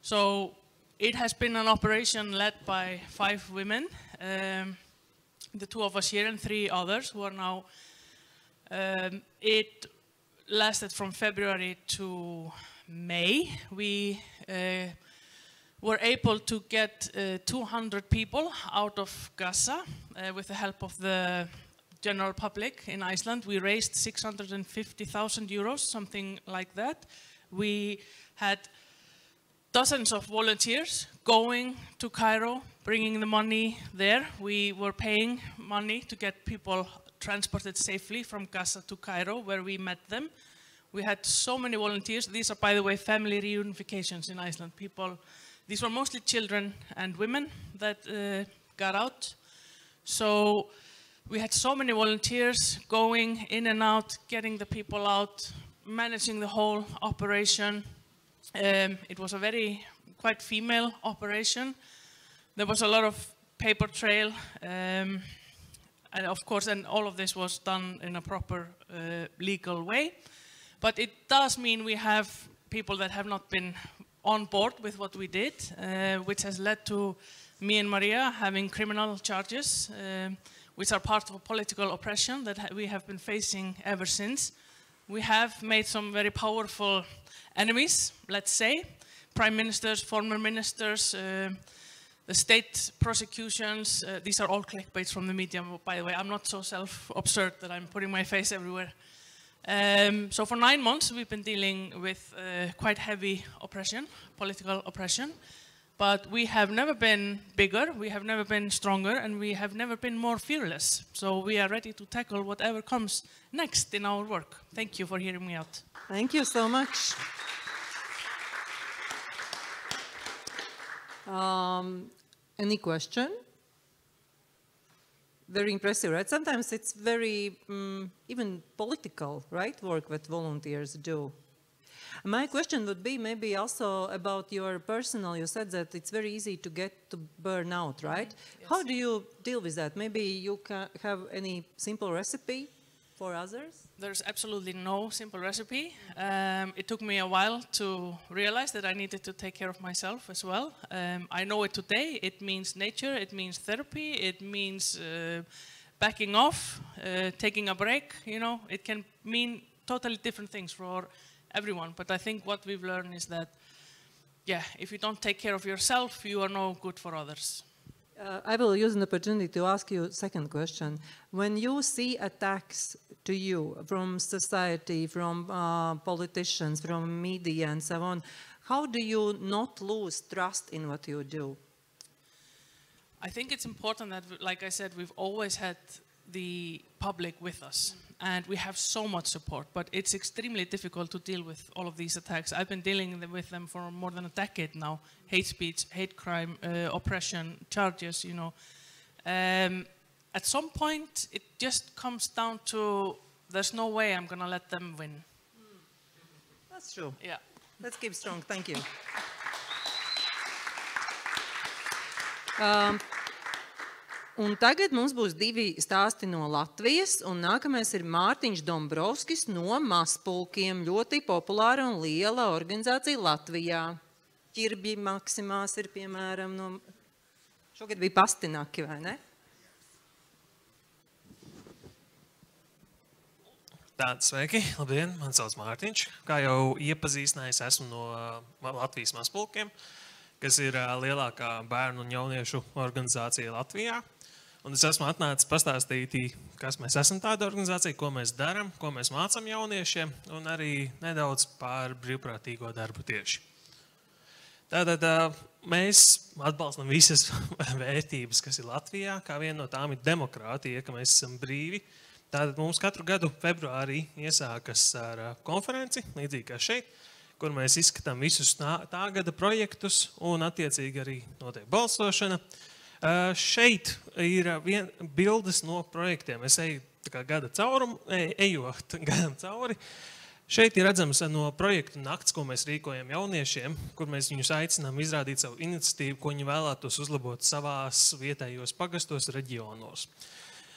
So it has been an operation led by 5 women, the 2 of us here and 3 others who are now. It lasted from February to May. We were able to get 200 people out of Gaza with the help of the general public in Iceland. We raised 650,000 euros, something like that. We had dozens of volunteers going to Cairo, bringing the money there. We were paying money to get people transported safely from Gaza to Cairo, where we met them. We had so many volunteers. These are, by the way, family reunifications in Iceland. These were mostly children and women that got out. So we had so many volunteers going in and out, getting the people out, managing the whole operation. It was a quite female operation. There was a lot of paper trail, and of course, and all of this was done in a proper legal way. But it does mean we have people that have not been on board with what we did, which has led to me and Maria having criminal charges, which are part of a political oppression that we have been facing ever since. We have made some very powerful enemies, let's say, prime ministers, former ministers, the state prosecutions. These are all clickbaits from the media, by the way. I'm not so self-absurd that I'm putting my face everywhere. So for 9 months, we've been dealing with quite heavy oppression, political oppression. But we have never been bigger, we have never been stronger, and we have never been more fearless. So we are ready to tackle whatever comes next in our work. Thank you for hearing me out. Thank you so much. Any question? Very impressive, right? Sometimes it's very even political, right, work that volunteers do. My question would be maybe also about your personal. You said that it's very easy to get to burn out, right? Yes. How do you deal with that? Maybe you can have any simple recipe for others? There's absolutely no simple recipe. It took me a while to realize that I needed to take care of myself as well. I know it today. It means nature, it means therapy, it means backing off, taking a break. You know, it can mean totally different things for everyone. But I think what we've learned is that, yeah, if you don't take care of yourself, you are no good for others. I will use an opportunity to ask you a second question. When you see attacks to you from society, from politicians, from media and so on, how do you not lose trust in what you do? I think it's important that, like I said, we've always had the public with us. And we have so much support, but it's extremely difficult to deal with all of these attacks. I've been dealing with them for more than a decade now. Hate speech, hate crime, oppression, charges, you know. At some point, it just comes down to, there's no way I'm going to let them win. That's true. Yeah. Let's keep strong. Thank you. Un tagad mums būs divi stāsti no Latvijas, un nākamais ir Mārtiņš Dombrovskis no Mazpulkiem, ļoti populāra un liela organizācija Latvijā. Ķirbji Maksimās ir, piemēram, no... Šogad bija Pastinaki, vai ne? Tātad, sveiki, labdien, man sauc Mārtiņš. Kā jau iepazīstinājis, esmu no Latvijas Mazpulkiem, kas ir lielākā bērnu un jauniešu organizācija Latvijā. Un es esmu atnācis pastāstīt, kas mēs esam tāda organizācija, ko mēs darām, ko mēs mācām jauniešiem, un arī nedaudz par brīvprātīgo darbu tieši. Tātad mēs atbalstam visas vērtības, kas ir Latvijā, kā viena no tām ir demokrātija, ka mēs esam brīvi. Tātad mums katru gadu februārī iesākas ar konferenci, līdzīgi kā šeit, kur mēs izskatām visus tā gada projektus un attiecīgi arī notiek balsošana. Šeit ir bildes no projektiem. Es eju gada caurumu, ejot gadam cauri. Šeit ir redzams no projektu nakts, ko mēs rīkojam jauniešiem, kur mēs viņus aicinām izrādīt savu iniciatīvu, ko viņi vēlētos uzlabot savās vietējos pagastos reģionos.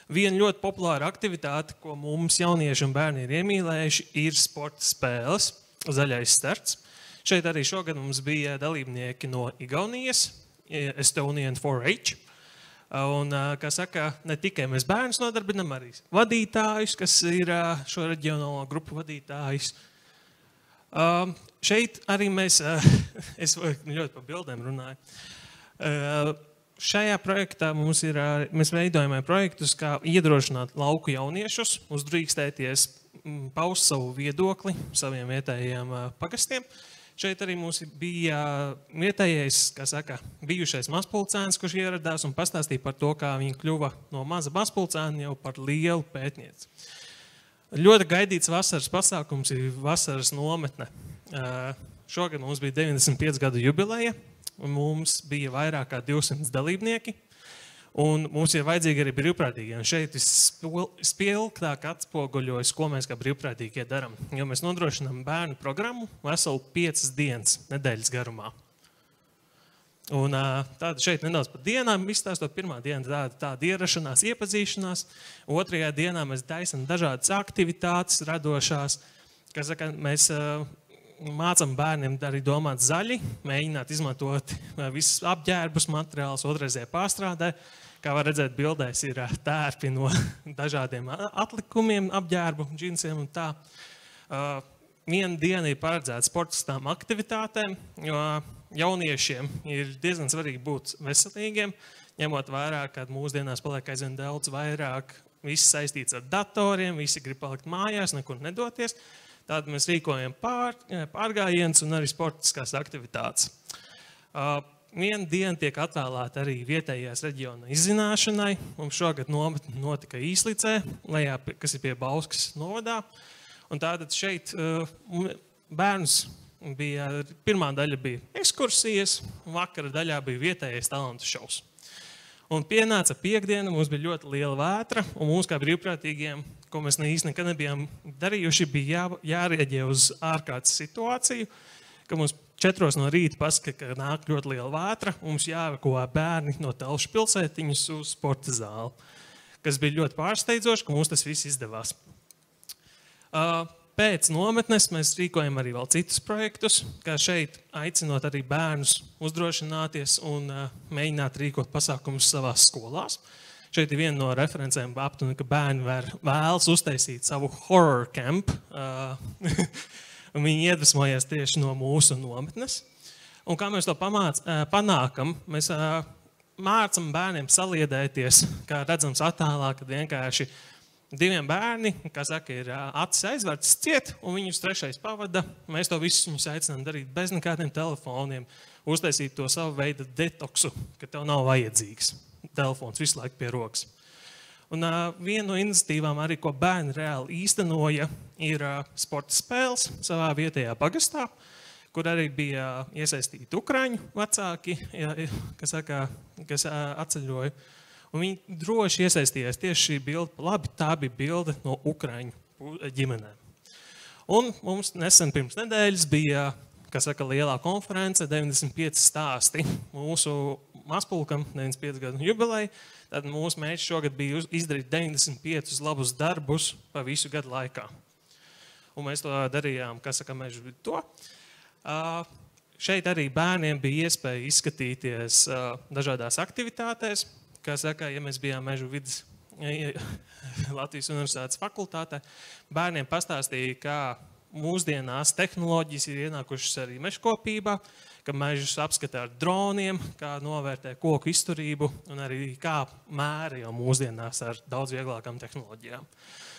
Viena ļoti populāra aktivitāte, ko mums jaunieši un bērni ir iemīlējuši, ir sporta spēles, zaļais starts. Šeit arī šogad mums bija dalībnieki no Igaunijas, Estonian 4-H. Un, kā saka, ne tikai mēs bērnus nodarbinam, arī vadītājus, kas ir šo reģionālo grupu vadītājus. Šeit arī mēs, es ļoti pa bildēm runāju, šajā projektā mēs veidojam projektus, kā iedrošināt lauku jauniešus, uzdrīkstēties, paust savu viedokli saviem vietējiem pagastiem, Šeit arī mums bija vietējais, kā saka, bijušais mazpulcēns, kurš ieradās un pastāstīja par to, kā viņa kļuva no maza mazpulcēna jau par lielu pētnieci. Ļoti gaidīts vasaras pasākums ir vasaras nometne. Šogad mums bija 95 gadu jubileja, un mums bija vairāk kā 200 dalībnieki. Un mums ir vajadzīgi arī brīvprātīgie. Un šeit spilgtāk atspoguļojas, ko mēs kā brīvprātīgie daram. Jo mēs nodrošinām bērnu programmu veselu 5 dienas nedēļas garumā. Un tāda šeit nedaudz par dienām izstāstot. Pirmā diena tāda ierašanās, iepazīšanās. Otrajā dienā mēs taisam dažādas aktivitātes radošās. Kā saka, mēs mācam bērniem arī domāt zaļi, mēģināt izmantot visus apģērbus, materiālus otrreizē pārstrādē. Kā var redzēt, bildēs ir tērpi no dažādiem atlikumiem, apģērbu, džinsiem un tā. Viena diena ir paredzēta sportiskām aktivitātēm, jo jauniešiem ir diezgan svarīgi būt veselīgiem, ņemot vērā, ka mūsdienās paliek aizvien daudz vairāk, viss saistīts ar datoriem, visi grib palikt mājās, nekur nedoties. Tātad mēs rīkojam pārgājienus un arī sportiskās aktivitātes. Viena diena tiek atvēlēta arī vietējās reģiona izzināšanai. Mums šogad notika Īslicē, kas ir pie Bauskas novadā. Un tātad šeit bērns bija, pirmā daļa bija ekskursijas, vakara daļā bija vietējais talantu šovs. Un pienāca piekdiena, mums bija ļoti liela vētra, un mums kā brīvprātīgiem, ko mēs īsti nekad nebijām darījuši, bija jārēģē uz ārkārtas situāciju, ka mums 4 no rīta paska, ka nāk ļoti liela vētra, mums jāevakuē bērni no Telšu pilsētiņas uz sporta zāli, kas bija ļoti pārsteidzoši, ka mums tas viss izdevās. Pēc nometnes mēs rīkojam arī vēl citus projektus, kā šeit aicinot arī bērnus uzdrošināties un mēģināt rīkot pasākumus savās skolās. Šeit ir viena no referencēm aptuveni, ka bērni vēlas uztaisīt savu horror camp, un viņi iedvesmojas tieši no mūsu nometnes. Un kā mēs to panākam, mēs mācam bērniem saliedēties, kā redzams attēlā, kad vienkārši 2 bērni, kā saka, ir acis aizvērts ciet, un viņus 3. pavada. Mēs to visus viņus aicinām darīt bez nekādiem telefoniem, uztaisīt to savu veidu detoksu, ka tev nav vajadzīgs telefons visu laiku pie rokas. Un viena no iniciatīvām arī, ko bērni reāli īstenoja, ir sporta spēles savā vietējā pagastā, kur arī bija iesaistīti ukraiņu vecāki, kas atceļoja. Un viņi droši iesaistījās tieši šī bilde. Labi, tā bija bilde no ukraiņu ģimenēm. Un mums nesen pirms nedēļas bija, lielā konference, 95 stāsti mūsu mazpulkam, 95 gadu jubileja. Tad mūsu mērķis šogad bija izdarīt 95 labus darbus pa visu gadu laikā. Un mēs to darījām, mežu vidu to. Šeit arī bērniem bija iespēja izskatīties dažādās aktivitātēs. Kā saka, ja mēs bijām mežu vidas Latvijas Universitātes fakultātē, bērniem pastāstīja, kā mūsdienās tehnoloģijas ir ienākušas arī mežkopībā, ka mežus apskatā ar droniem, kā novērtē koku izturību un arī kā mēra jau mūsdienās ar daudz vieglākām tehnoloģijām.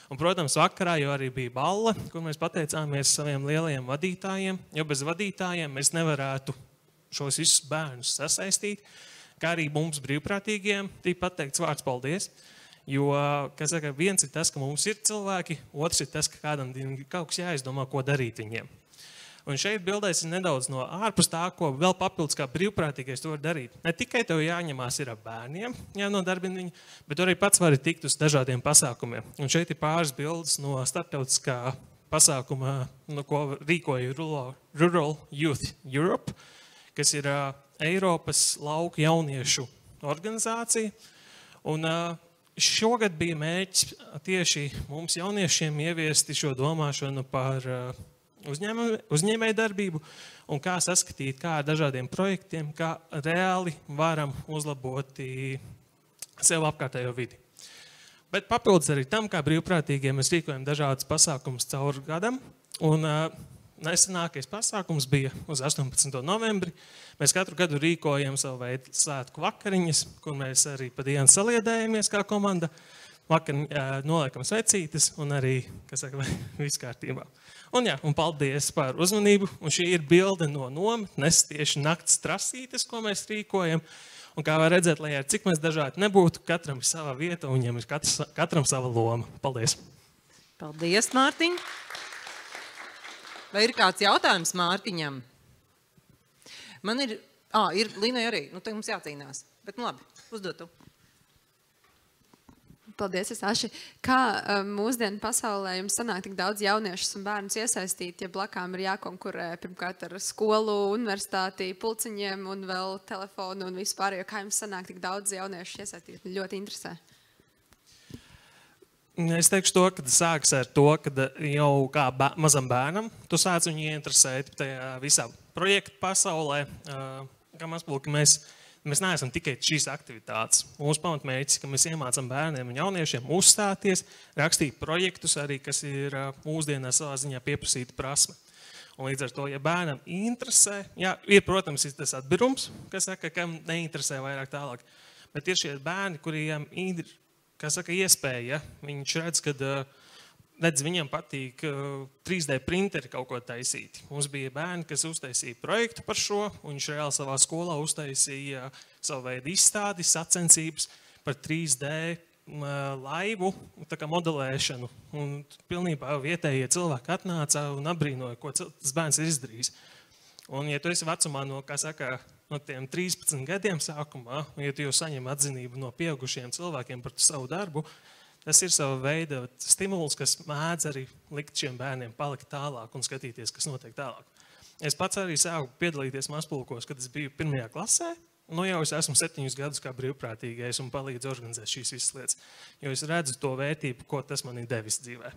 Un, protams, vakarā jau arī bija balle, kur mēs pateicāmies saviem lielajiem vadītājiem, jo bez vadītājiem mēs nevarētu šos visus bērnus sasaistīt, kā arī mums brīvprātīgiem tika pateikts vārds paldies. Jo, viens ir tas, ka mums ir cilvēki, otrs ir tas, ka kādam kaut kas jāizdomā, ko darīt viņiem. Un šeit bildēs ir nedaudz no ārpus tā, ko vēl papildus kā brīvprātīgais to var darīt. Ne tikai tev jāņemās ir ar bērniem, jānodarbina viņi, bet arī pats vari tikt uz dažādiem pasākumiem. Un šeit ir pāris bildes no starptautiskā pasākuma, ko rīkoja Rural Youth Europe, kas ir Eiropas lauku jauniešu organizācija. Un šogad bija mērķis tieši mums jauniešiem ieviesti šo domāšanu par uzņēmēju darbību un kā saskatīt, kā ar dažādiem projektiem, kā reāli varam uzlabot sev apkārtējo vidi. Bet papildus arī tam, kā brīvprātīgie mēs rīkojam dažādas pasākumus caur gadam. Un nesenākais pasākums bija uz 18. novembri. Mēs katru gadu rīkojam savu veidu svētku vakariņas, kur mēs arī pa dienu saliedējamies kā komanda. vakar noliekam svecītes un arī, kas saka, viss kārtībā. Un paldies par uzmanību. Un šī ir bilde no nometnes, tieši nakts trasītes, ko mēs rīkojam. Un kā var redzēt, lai ar cik mēs dažādi nebūtu, katram ir sava vieta un viņam ir katram sava loma. Paldies! Paldies, Mārtiņ! Vai ir kāds jautājums Mārtiņam? Man ir Līnai arī, te mums jācīnās. Bet labi, uzdod tu. Paldies, Aši. Kā mūsdienu pasaulē jums sanāk tik daudz jauniešus un bērnus iesaistīt, ja blakām ir jākonkurē pirmkārt ar skolu, universitāti, pulciņiem un vēl telefonu un vispār, jo kā jums sanāk tik daudz jauniešu iesaistīt? Ļoti interesē. Es teikšu to, ka sāks ar to, ka jau kā mazam bērnam tu sāc viņu ieinteresēt tajā visā projektu pasaulē. Kā mazpulki mēs neesam tikai šīs aktivitātes. Mūsu pamatmērķis, ka mēs iemācam bērniem un jauniešiem uzstāties, rakstīt projektus arī, kas ir mūsdienās savā ziņā pieprasīta prasme. Un līdz ar to, ja bērnam interesē, ir, protams, tas atbirums, kas saka, kam neinteresē vairāk tālāk, bet ir šie bērni, kuriem ir, kā saka, iespēja, viņš redz, kad viņam patīk 3D printeri kaut ko taisīt. Mums bija bērni, kas uztaisīja projektu par šo, un viņš reāli savā skolā uztaisīja savu veidu izstādi, sacensības par 3D laivu, tā kā modelēšanu. Un pilnībā vietējie cilvēki atnāca un apbrīnoja, ko tas bērns ir izdarījis. Un ja tu esi vecumā no, kā saka, no tiem 13 gadiem sākumā, un ja tu jau saņem atzinību no pieaugušiem cilvēkiem par savu darbu, tas ir sava veida stimuls, kas mēdz arī likt šiem bērniem palikt tālāk un skatīties, kas notiek tālāk. Es pats arī sāku piedalīties mazpulkos, kad es biju 1. klasē, un jau es esmu 7 gadus kā brīvprātīgais un palīdzu organizēt šīs visas lietas, jo es redzu to vērtību, ko tas man ir devis dzīvē.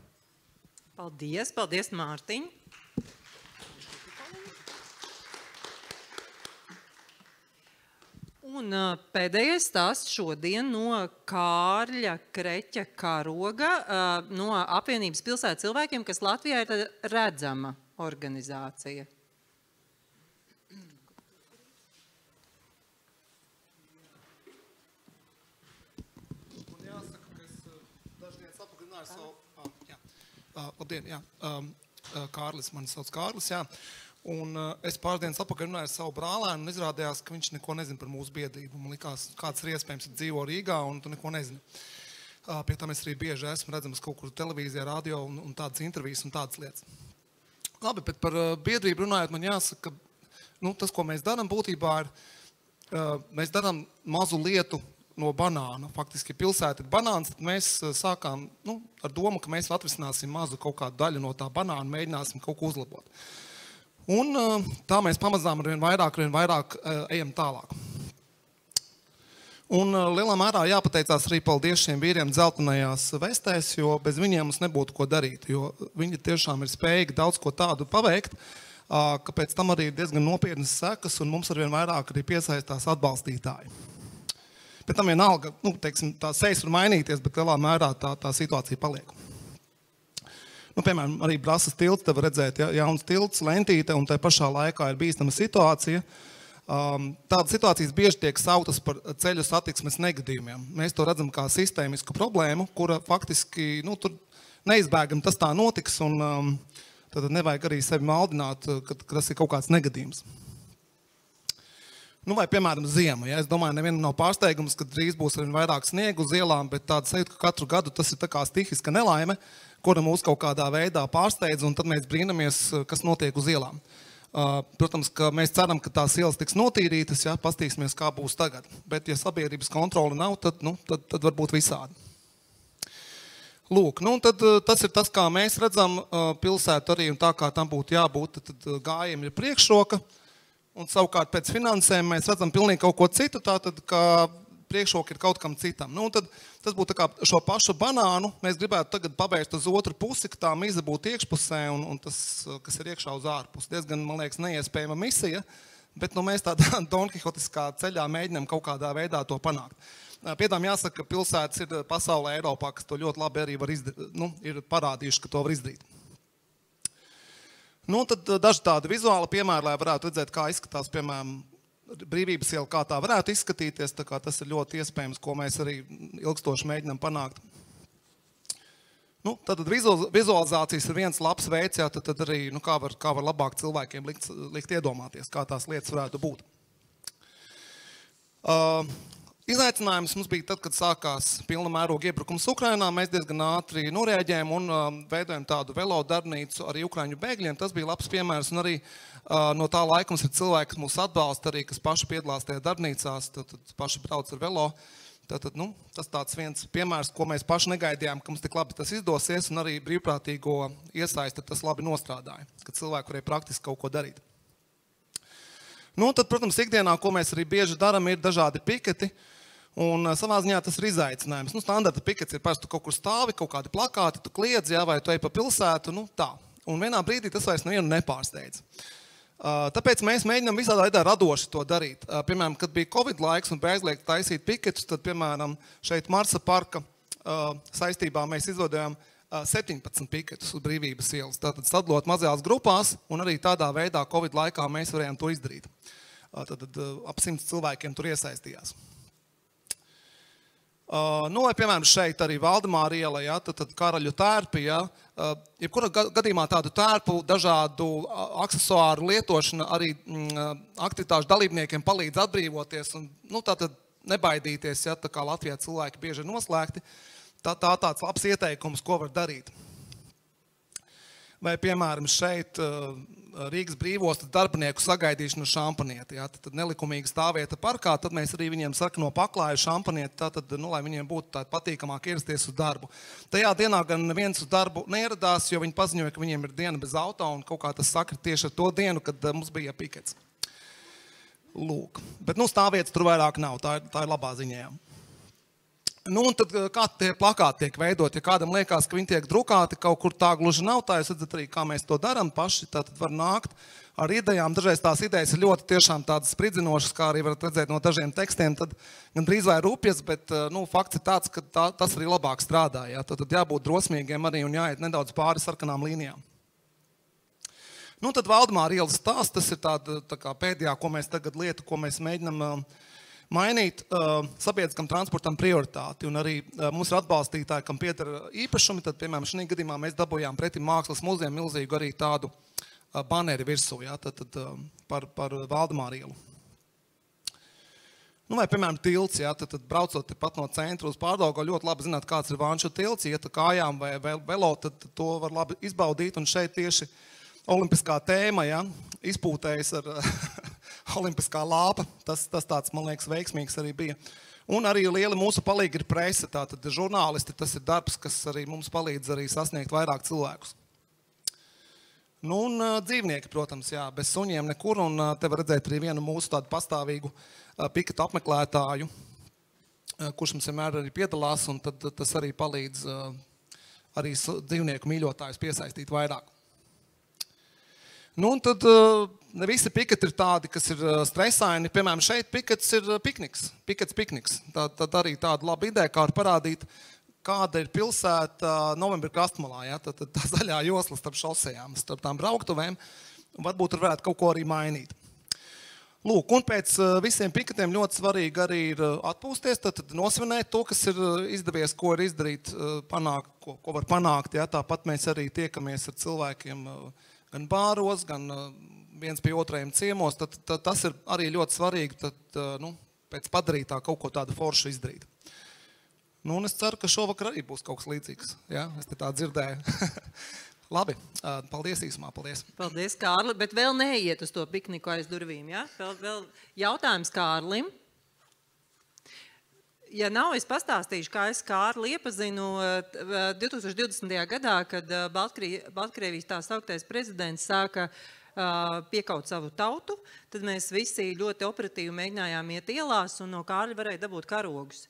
Paldies, paldies, Mārtiņ! Un pēdējais stāsts šodien no Kārļa Kreķa karoga no apvienības pilsētu cilvēkiem, kas Latvijā ir redzama organizācija. Man jāsaka, ka es daždienas apgrināju savu... Labdien, Kārlis, mani sauc Kārlis, Un es pārdienas apakaļ runāju ar savu brālēnu un izrādījās, ka viņš neko nezina par mūsu biedrību. Man likās, kāds ir iespējams dzīvo Rīgā un tu neko nezini. Pie tam es arī bieži esmu redzams kaut kur televīzijā, radio un tādas intervijas un tādas lietas. Labi, bet par biedrību runājot, man jāsaka, ka tas, ko mēs darām būtībā, ir, mēs darām mazu lietu no banāna. Faktiski pilsēta ir banāns, tad mēs sākām ar domu, ka mēs atrisināsim mazu kaut kādu daļu no tā banāna, mēģināsim kaut ko uzlabot. Un tā mēs pamazām arvien vairāk ejam tālāk. Un lielā mērā jāpateicās arī paldies šiem vīriem dzeltenajās vestēs, jo bez viņiem mums nebūtu ko darīt, jo viņi tiešām ir spējīgi daudz ko tādu paveikt, ka pēc tam arī ir diezgan nopietnas sekas un mums arvien vairāk arī piesaistās atbalstītāji. Pēc tam vienalga, teiksim, tā sejas var mainīties, bet lielā mērā tā situācija paliek. Piemēram, arī Brasas tilts, te var redzēt, jauns tilts, lentīte, un tai pašā laikā ir bīstama situācija. Tādas situācijas bieži tiek sauktas par ceļu satiksmes negadījumiem. Mēs to redzam kā sistēmisku problēmu, kura faktiski, tur neizbēgam tas tā notiks, un tad nevajag arī sevi maldināt, ka tas ir kaut kāds negadījums. Vai, piemēram, ziema. Es domāju, nevienam nav pārsteigums, ka drīz būs arī vairāk sniegu uz ielām, bet tāda sajūta, ka katru gadu tas ir tā kā stihiska nelaime, kura mūs kaut kādā veidā pārsteidz, un tad mēs brīnamies, kas notiek uz ielām. Protams, ka mēs ceram, ka tās ielas tiks notīrītas, pastīsimies, kā būs tagad. Bet, ja sabiedrības kontrole nav, tad var būt visādi. Lūk, tad tas ir tas, kā mēs redzam pilsētu arī, un tā kā tam būtu jābūt, tad gājiem ir priekšroka, un savukārt pēc finansēm mēs redzam pilnīgi kaut ko citu, tātad, ka priekšroka ir kaut kam citam. Tad tas būtu tā kā šo pašu banānu, mēs gribētu tagad pabeigt uz otru pusi, ka tā miza būtu iekšpusē un tas, kas ir iekšā uz ārpusi. Diezgan, man liekas, neiespējama misija, bet mēs tādā donkihotiskā ceļā mēģinām kaut kādā veidā to panākt. Piedām jāsaka, ka pilsētas ir pasaulē, Eiropā, kas to ļoti labi arī var ir parādījuši, ka to var izdarīt. Tad daži tādi vizuāli piemēri, lai varētu redzēt, kā izskatās, piemēram, Brīvības iela, kā tā varētu izskatīties, tā kā tas ir ļoti iespējams, ko mēs arī ilgstoši mēģinām panākt. Tad vizualizācijas ir viens labs veids, jā, tad arī kā var labāk cilvēkiem likt iedomāties, kā tās lietas varētu būt. Izaicinājums mums bija tad, kad sākās pilna mēroga iebrukums Ukrainā. Mēs diezgan ātri noreaģējām un veidojam tādu velo darbnīcu arī ukraiņu bēgļiem. Tas bija labs piemērs, un arī no tā laika mums ir cilvēki, kas mūs atbalsta, arī kas paši piedalās tajā darbnīcās, tad paši brauc ar velo. Tas tāds viens piemērs, ko mēs paši negaidījām, ka mums tik labi tas izdosies, un arī brīvprātīgo iesaiste tas labi nostrādāja, kad cilvēki varēja praktiski kaut ko darīt. Tad, protams, ikdienā, ko mēs arī bieži darām, ir dažādi piketi, un savā ziņā tas ir izaicinājums. Standarta pikets ir parasti, tu kaut kur stāvi, kaut kādi plakāti, tu kliedzi, vai tu ej pa pilsētu, tā. Un vienā brīdī tas vairs nevienu nepārsteidz. Tāpēc mēs mēģinām visādā veidā radoši to darīt. Piemēram, kad bija Covid laiks un bija aizliegts taisīt piketus, tad, piemēram, šeit Marsa parka saistībā mēs izveidojām 17 piketus uz Brīvības ielas. Tātad sadalot mazajās grupās, un arī tādā veidā Covid laikā mēs varējām to izdarīt. Tātad ap 100 cilvēkiem tur iesaistījās. Vai, piemēram, šeit arī Valdemāra iela, ja, tad Karaļu tērpi, ja, jebkurā gadījumā tādu tērpu, dažādu aksesuāru lietošana arī aktivitāšu dalībniekiem palīdz atbrīvoties un tātad nebaidīties, ja, tā kā Latvijā cilvēki bieži ir noslēgti. Tāds labs ieteikums, ko var darīt. Vai, piemēram, šeit Rīgas brīvostas darbinieku sagaidīšanu šampanieti. Ja, tad nelikumīgi stāvvieta parkā, tad mēs arī viņiem sarkano paklāju šampanieti, lai viņiem būtu tā patīkamāk ierasties uz darbu. Tajā dienā gan neviens uz darbu neieradās, jo viņi paziņoja, ka viņiem ir diena bez auto, un kaut kā tas sakrit tieši ar to dienu, kad mums bija pikets. Lūk. Bet stāvvietas tur vairāk nav, tā ir labā ziņā. Un tad kā tie plakāti tiek veidot, ja kādam liekas, ka viņi tiek drukāti, kaut kur tā gluži nav, tā jūs redzat arī, kā mēs to darām paši, tad var nākt ar idejām. Dažreiz tās idejas ir ļoti tiešām tādas spridzinošas, kā arī varat redzēt no dažiem tekstiem, tad gan drīz vai rupjas, bet fakts ir tāds, ka tas arī labāk strādā. Ja? Tad jābūt drosmīgiem arī un jāiet nedaudz pāri sarkanām līnijām. Tad Valdemāra ielas stāsts, tas ir tā kā pēdējā, ko mēs mēģinam mainīt sabiedriskam transportam prioritāti. Un arī mums ir atbalstītāji, kam pieder īpašumi. Tad, piemēram, šī gadījumā mēs dabūjām pretim Mākslas muzejam milzīgu arī tādu baneri virsū, ja, par Valdemāra ielu. Vai, piemēram, tilts, ja, tad braucot pat no centra uz Pārdaugava, ļoti labi zināt, kāds ir Vanšu tilts, iet kājām vai velo, tad to var labi izbaudīt. Un šeit tieši olimpiskā tēma, ja, izpūtējas ar olimpiskā lāpa, tas tāds, man liekas, veiksmīgs arī bija. Un arī liela mūsu palīga ir prese, tātad žurnālisti, tas ir darbs, kas arī mums palīdz arī sasniegt vairāk cilvēkus. Un dzīvnieki, protams, jā, bez suņiem nekur, un te var redzēt arī vienu mūsu tādu pastāvīgu piketa apmeklētāju, kurš mums vienmēr arī piedalās, un tad tas arī palīdz arī dzīvnieku mīļotājus piesaistīt vairāk. Un tad ne visi piketi ir tādi, kas ir stresaini. Piemēram, šeit pikets ir pikniks. Tad arī tāda laba ideja, kā var parādīt, kāda ir pilsēta Novembra krastmalā. Ja? Tad tā zaļā josla starp šosejām, starp tām brauktuvēm. Varbūt tur varētu kaut ko arī mainīt. Lūk, un pēc visiem piketiem ļoti svarīgi arī ir atpūsties, tad nosvinēt to, kas ir izdevies, ko ir izdarīt, ko var panākt. Ja? Tāpat mēs arī tiekamies ar cilvēkiem gan bāros, gan viens pie otrajiem ciemos, tad tas ir arī ļoti svarīgi, pēc padarītā kaut ko tādu foršu izdarīt. Un es ceru, ka šovakar arī būs kaut kas līdzīgs. Ja? Es te tā dzirdēju. Labi, paldies īsumā, paldies. Paldies, Kārli, bet vēl neiet uz to pikniku aiz durvīm, ja? Vēl jautājums Kārlim. Ja nav, es pastāstīšu, kā es Kārli iepazinu 2020. gadā, kad Baltkrievijas tā sauktais prezidents sāka piekaut savu tautu, tad mēs visi ļoti operatīvi mēģinājām iet ielās un no Kārļa varēja dabūt karogus.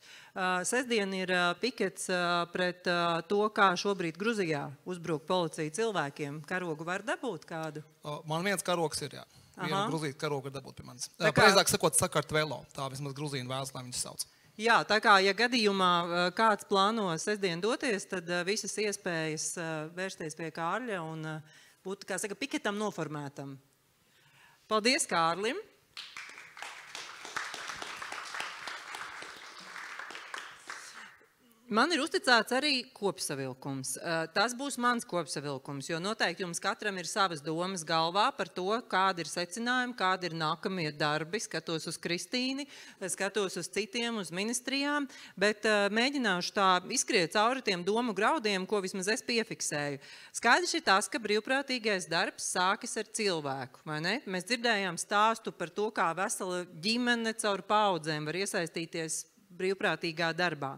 Sestdien ir pikets pret to, kā šobrīd Gruzijā uzbruk policija cilvēkiem. Karogu var dabūt kādu? Man viens karogs ir, jā. Vienu Gruzīt karogu var dabūt pie manis. Pareizāk sakot, Sakartvelo. Tā vismaz Gruzīnu vēlas, lai viņus sauc. Jā, tā kā, ja gadījumā kāds plāno sestdien doties, tad visas iespējas vērsties pie Kārļa un būt, kā saka, piketam noformētam. Paldies Kārlim! Man ir uzticēts arī kopsavilkums. Tas būs mans kopsavilkums, jo noteikti jums katram ir savas domas galvā par to, kādi ir secinājumi, kādi ir nākamie darbi. Skatos uz Kristīni, skatos uz citiem, uz ministrijām, bet mēģināšu tā izskriet cauri tiem domu graudiem, ko vismaz es piefiksēju. Skaidrs ir tas, ka brīvprātīgais darbs sākas ar cilvēku, vai ne? Mēs dzirdējām stāstu par to, kā vesela ģimene caur paudzēm var iesaistīties brīvprātīgā darbā.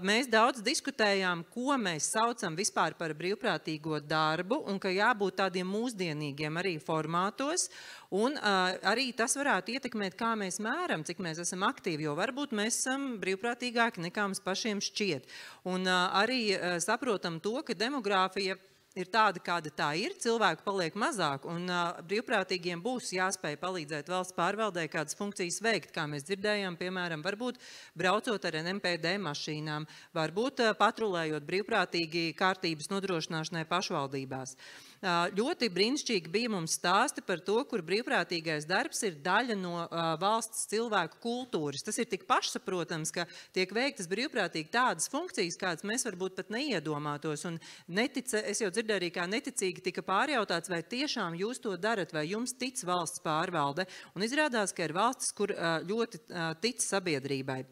Mēs daudz diskutējām, ko mēs saucam vispār par brīvprātīgo darbu un ka jābūt tādiem mūsdienīgiem arī formātos. Un arī tas varētu ietekmēt, kā mēs mēram, cik mēs esam aktīvi, jo varbūt mēs esam brīvprātīgāki nekā mums pašiem šķiet. Un arī saprotam to, ka demogrāfija ir tāda, kāda tā ir, cilvēku paliek mazāk, un brīvprātīgiem būs jāspēj palīdzēt valsts pārvaldē kādas funkcijas veikt, kā mēs dzirdējām, piemēram, varbūt braucot ar NMPD mašīnām, varbūt patrulējot brīvprātīgi kārtības nodrošināšanai pašvaldībās. Ļoti brīnišķīgi bija mums stāsti par to, kur brīvprātīgais darbs ir daļa no valsts cilvēku kultūras. Tas ir tik pašsaprotams, ka tiek veiktas brīvprātīgi tādas funkcijas, kādas mēs varbūt pat neiedomātos. Un es jau dzirdēju arī, kā neticīgi tika pārjautāts, vai tiešām jūs to darat, vai jums tic valsts pārvalde. Un izrādās, ka ir valstis, kur ļoti tic sabiedrībai.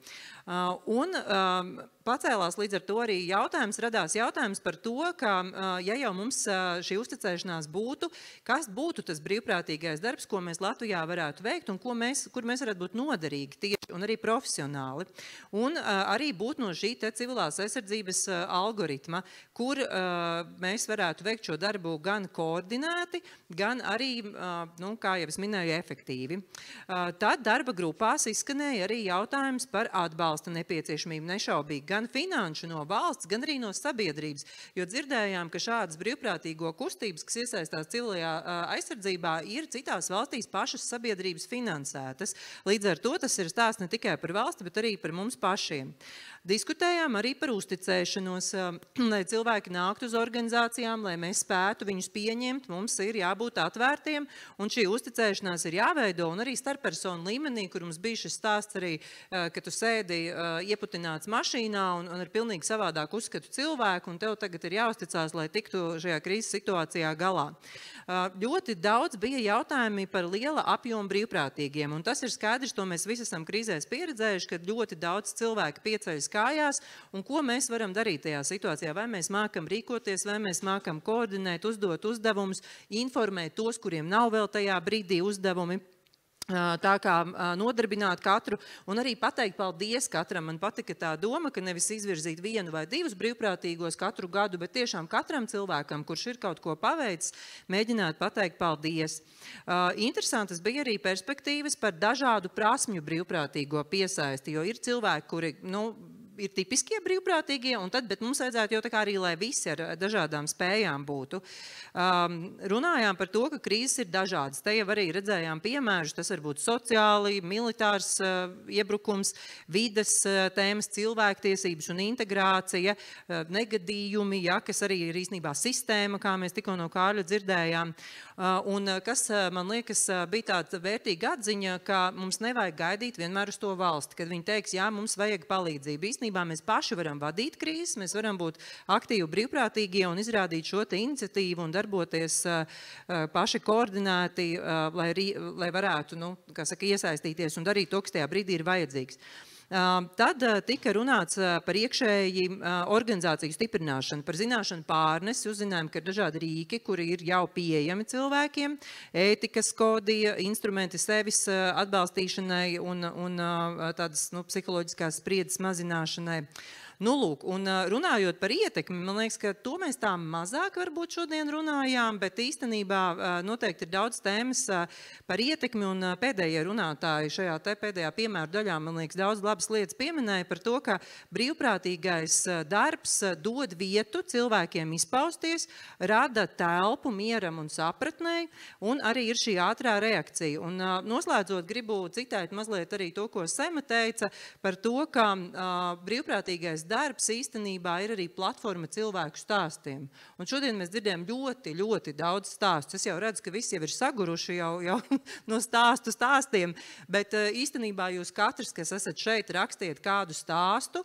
Un pacēlās līdz ar to arī radās jautājums par to, ka, ja jau mums šī uzticēšanās būtu, kas būtu tas brīvprātīgais darbs, ko mēs Latvijā varētu veikt un kur mēs varētu būt noderīgi tieši un arī profesionāli. Un arī būt no šī te civilās aizsardzības algoritma, kur mēs varētu veikt šo darbu gan koordinēti, gan arī, kā jau es minēju, efektīvi. Tad darba grupās izskanēja arī jautājums par atbalsta nepieciešamību nešaubīgi gan finanšu no valsts, gan arī no sabiedrības, jo dzirdējām, ka šādas brīvprātīgo kustības, kas iesaistās civilajā aizsardzībā, ir citās valstīs pašas sabiedrības finansētas. Līdz ar to tas ir stāsts ne tikai par valsti, bet arī par mums pašiem. Diskutējām arī par uzticēšanos, lai cilvēki nāktu uz organizācijām, lai mēs spētu viņus pieņemt, mums ir jābūt atvērtiem, un šī uzticēšanās ir jāveido, un arī starppersonu līmenī, kur mums bija šis stāsts arī, ka tu sēdi ieputināts mašīnā un ar pilnīgi savādāk uzskatu cilvēku, un tev tagad ir jāuzticās, lai tiktu šajā krīzes situācijā galā. Ļoti daudz bija jautājumi par liela apjoma brīvprātīgiem, un tas ir skaidrs, to mēs visi esam krīzēs pieredzējuši, ka ļoti daudz cilvēku pieceļas kājās, un ko mēs varam darīt tajā situācijā, vai mēs mākam rīkoties, vai mēs mākam koordinēt, uzdot uzdevumus, informēt tos, kuriem nav vēl tajā brīdī uzdevumi. Tā kā nodarbināt katru un arī pateikt paldies katram. Man patika tā doma, ka nevis izvirzīt vienu vai divus brīvprātīgos katru gadu, bet tiešām katram cilvēkam, kurš ir kaut ko paveicis, mēģināt pateikt paldies. Interesantas bija arī perspektīvas par dažādu prasmju brīvprātīgo piesaisti, jo ir cilvēki, kuri, ir tipiskie brīvprātīgie, bet mums vajadzētu jau tā kā arī, lai visi ar dažādām spējām būtu. Runājām par to, ka krīzes ir dažādas. Te jau arī redzējām piemērus, tas var būt sociāli, militārs iebrukums, vides tēmas, cilvēktiesības un integrācija, negadījumi, kas arī ir īstenībā sistēma, kā mēs tikko no Kārļa dzirdējām. Un kas, man liekas, bija tāda vērtīga atziņa, ka mums nevajag gaidīt vienmēr uz to valsti, kad viņi teiks, jā, mums vajag palīdzību. Īstenībā mēs paši varam vadīt krīzes, mēs varam būt aktīvi brīvprātīgie un izrādīt šo te iniciatīvu un darboties paši koordinēti, lai varētu, iesaistīties un darīt to, kas tajā brīdī ir vajadzīgs. Tad tika runāts par iekšēji organizāciju stiprināšanu, par zināšanu pārnesi. Uzzinājām, ka ir dažādi rīki, kuri ir jau pieejami cilvēkiem, ētikas kodi, instrumenti sevis atbalstīšanai un tādas psiholoģiskās spriedzes mazināšanai. Lūk, un runājot par ietekmi, man liekas, ka to mēs tā mazāk varbūt šodien runājām, bet īstenībā noteikti ir daudz tēmas par ietekmi, un pēdējie runātāji šajā te pēdējā piemēru daļā, man liekas, daudz labas lietas pieminēja par to, ka brīvprātīgais darbs dod vietu cilvēkiem izpausties, rada telpu mieram un sapratnei, un arī ir šī ātrā reakcija. Un noslēdzot, gribu citēt mazliet arī to, ko Sema teica par to, ka brīvprātīgais darbs īstenībā ir arī platforma cilvēku stāstiem. Un šodien mēs dzirdējām ļoti, ļoti daudz stāstus. Es jau redzu, ka visi jau ir saguruši jau no stāstiem, bet īstenībā jūs katrs, kas esat šeit, rakstiet kādu stāstu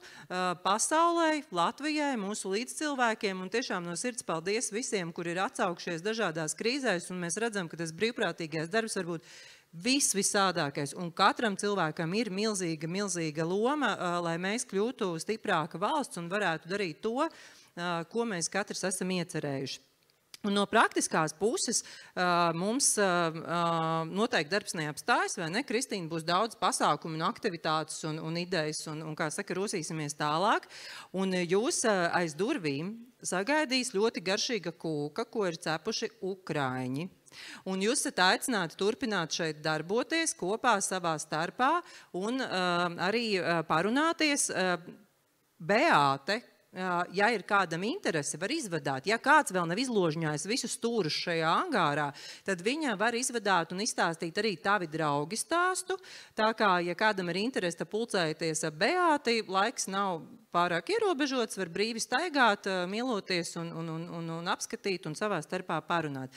pasaulē, Latvijai, mūsu līdzcilvēkiem, un tiešām no sirds paldies visiem, kuri ir atsaukšies dažādās krīzēs, un mēs redzam, ka tas brīvprātīgais darbs var būt visādākais, un katram cilvēkam ir milzīga, milzīga loma, lai mēs kļūtu stiprāka valsts un varētu darīt to, ko mēs katrs esam iecerējuši. Un no praktiskās puses mums noteikti darbs neapstājas, vai ne? Kristīna, būs daudz pasākumu un aktivitātes un idejas, un kā saka, rosīsimies tālāk. Un jūs aiz durvīm sagaidīs ļoti garšīga kūka, ko ir cepuši ukraiņi. Un jūs esat aicināti turpināt šeit darboties kopā savā starpā un arī parunāties. Beāte, ja ir kādam interese, var izvadāt. Ja kāds vēl nav izložņājis visus stūrus šajā angārā, tad viņa var izvadāt un izstāstīt arī tavi draugi stāstu. Tā kā, ja kādam ir interese, tad pulcēties ar Beāti, laiks nav pārāk ierobežots, var brīvi staigāt, mieloties un apskatīt un savā starpā parunāt.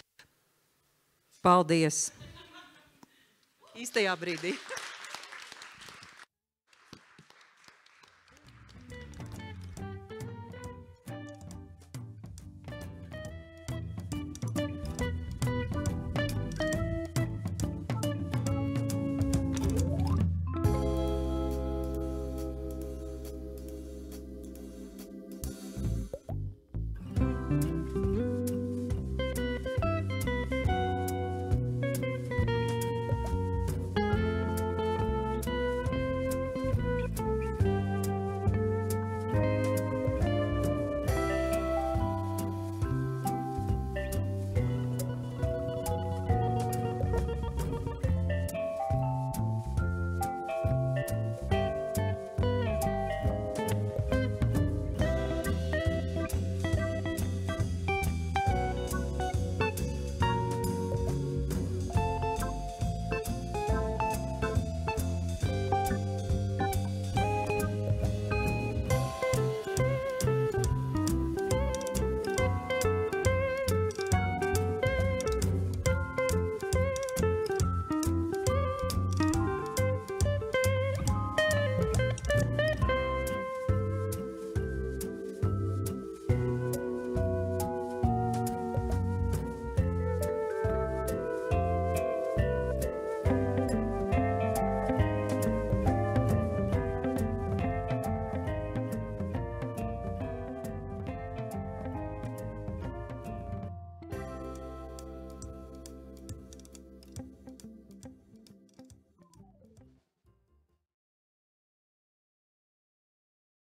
Paldies! Īstajā brīdī.